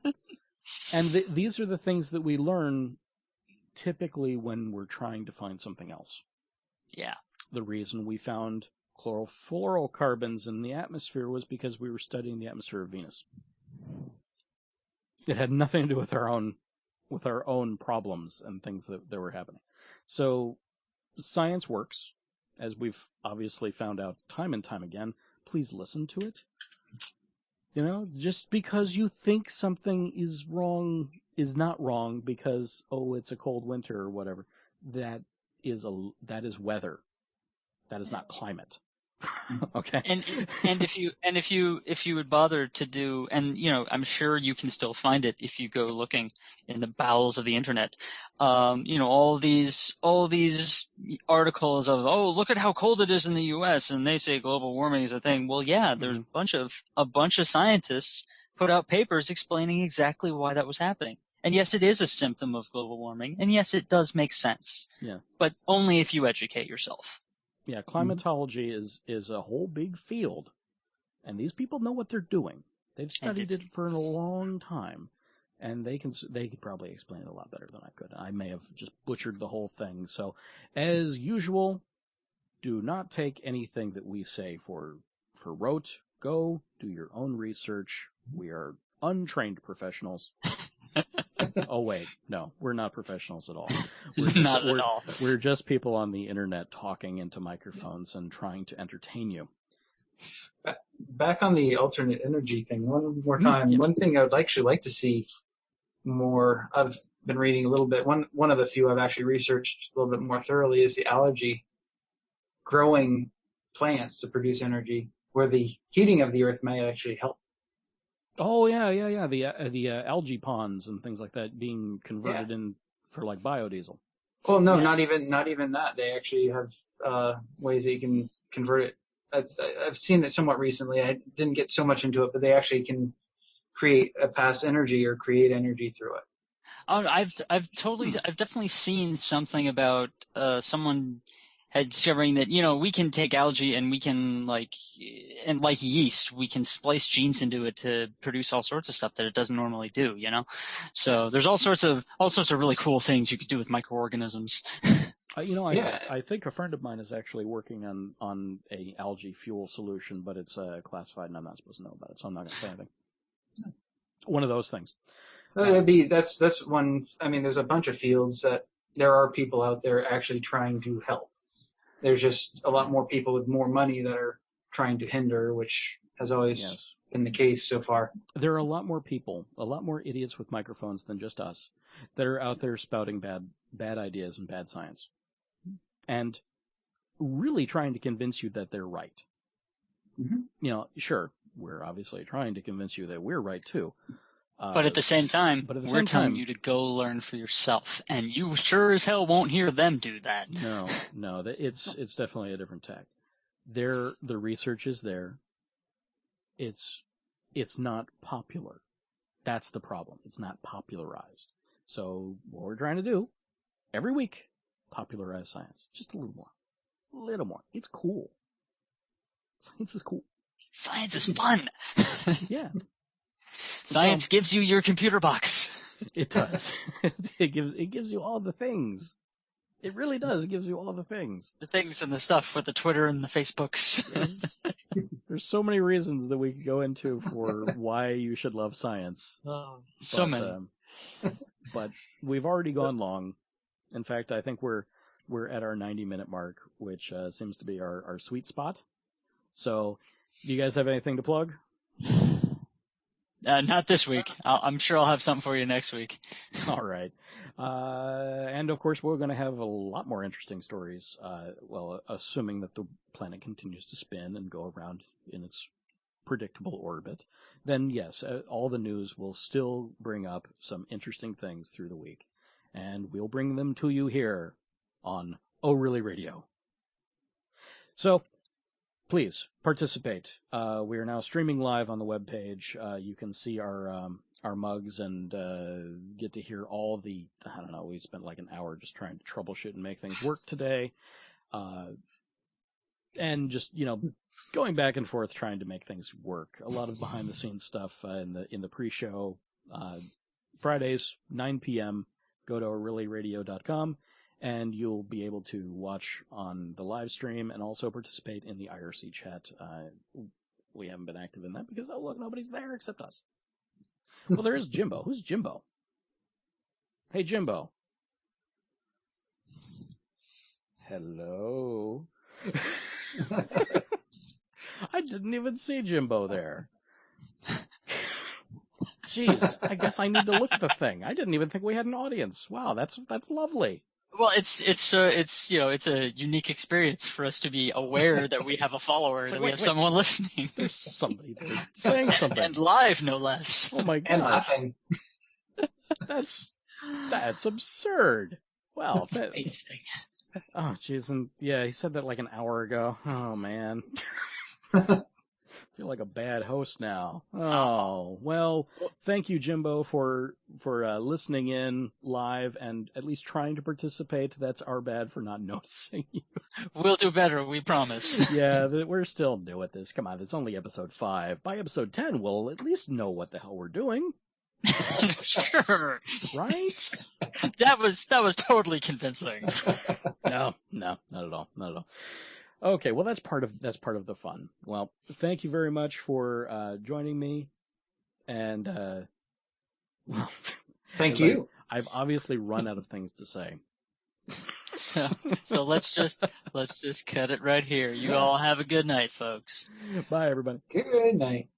S1: And these are the things that we learn typically when we're trying to find something else.
S2: Yeah.
S1: The reason we found chlorofluorocarbons in the atmosphere was because we were studying the atmosphere of Venus. It had nothing to do with our own problems and things that were happening. So science works, as we've obviously found out time and time again. Please listen to it. You know, just because you think something is wrong is not wrong because, it's a cold winter or whatever. That is weather. That is not climate. Okay.
S2: And if you would bother to do, and I'm sure you can still find it if you go looking in the bowels of the internet. All these articles of, look at how cold it is in the U.S. and they say global warming is a thing. Well, yeah, there's a bunch of scientists put out papers explaining exactly why that was happening. And yes, it is a symptom of global warming, and yes, it does make sense.
S1: Yeah.
S2: But only if you educate yourself.
S1: Yeah, climatology is a whole big field, and these people know what they're doing. They've studied it for a long time, and they could probably explain it a lot better than I could. I may have just butchered the whole thing. So, as usual, do not take anything that we say for rote. Go do your own research. We are untrained professionals. Oh, wait. No, we're not professionals at all.
S2: Not at all.
S1: We're just people on the internet talking into microphones and trying to entertain you.
S3: Back on the alternate energy thing, one more time. One thing I would actually like to see more, I've been reading a little bit. One of the few I've actually researched a little bit more thoroughly is the algae growing plants to produce energy, where the heating of the earth might actually help.
S1: Oh, yeah. The algae ponds and things like that being converted in for like biodiesel.
S3: Oh, no, not even that. They actually have ways that you can convert it. I've seen it somewhat recently. I didn't get so much into it, but they actually can create a past energy or create energy through it.
S2: I've definitely seen something about someone had discovering that we can take algae and we can like yeast, we can splice genes into it to produce all sorts of stuff that it doesn't normally do. So there's all sorts of really cool things you could do with microorganisms.
S1: I think a friend of mine is actually working on a algae fuel solution, but it's classified and I'm not supposed to know about it, so I'm not going to say anything. One of those things.
S3: That's one. I mean, there's a bunch of fields that there are people out there actually trying to help. There's just a lot more people with more money that are trying to hinder, which has always been the case so far.
S1: There are a lot more people, a lot more idiots with microphones than just us, that are out there spouting bad ideas and bad science, and really trying to convince you that they're right.
S3: Mm-hmm.
S1: Sure, we're obviously trying to convince you that we're right too.
S2: But at the same time, we're telling you to go learn for yourself, and you sure as hell won't hear them do that.
S1: No, it's definitely a different tack. The research is there. It's not popular. That's the problem. It's not popularized. So what we're trying to do every week, popularize science just a little more. It's cool. Science is cool.
S2: Science is fun.
S1: Yeah.
S2: Science gives you your computer box.
S1: It does. It gives you all the things. It really does. It gives you all the things.
S2: The things and the stuff with the Twitter and the Facebooks.
S1: Yes. There's so many reasons that we could go into for why you should love science.
S2: So many.
S1: But we've already gone long. In fact, I think we're at our 90-minute mark, which seems to be our sweet spot. So, do you guys have anything to plug?
S2: Not this week. I'm sure I'll have something for you next week.
S1: All right. And of course, we're going to have a lot more interesting stories. Assuming that the planet continues to spin and go around in its predictable orbit, then yes, all the news will still bring up some interesting things through the week. And we'll bring them to you here on ORly Radio. So, please participate. We are now streaming live on the webpage. You can see our mugs and get to hear all the, we spent like an hour just trying to troubleshoot and make things work today. And just, going back and forth trying to make things work. A lot of behind the scenes stuff in the pre-show. Fridays, 9 p.m. go to ORlyRadio.com, and you'll be able to watch on the live stream and also participate in the IRC chat. We haven't been active in that because, oh, look, nobody's there except us. Well, there is Jimbo. Who's Jimbo? Hey, Jimbo. Hello. I didn't even see Jimbo there. Jeez, I guess I need to look at the thing. I didn't even think we had an audience. Wow, that's lovely.
S2: Well, it's a unique experience for us to be aware that we have a follower, that we have someone listening.
S1: There's somebody there saying something.
S2: And live, no less.
S1: Oh my god.
S3: And laughing.
S1: That's absurd. Well,
S2: That's amazing.
S1: Oh, jeez, and yeah, he said that like an hour ago. Oh man. I feel like a bad host now. Oh, well, thank you, Jimbo, for listening in live and at least trying to participate. That's our bad for not noticing you.
S2: We'll do better, we promise.
S1: Yeah, we're still new at this. Come on, it's only episode 5. By episode 10, we'll at least know what the hell we're doing.
S2: Sure.
S1: Right?
S2: That was totally convincing.
S1: No, not at all. Okay, well that's part of the fun. Well, thank you very much for joining me, and well,
S3: thank you.
S1: I've obviously run out of things to say.
S2: So let's just cut it right here. You all have a good night, folks.
S1: Bye, everybody.
S3: Good night.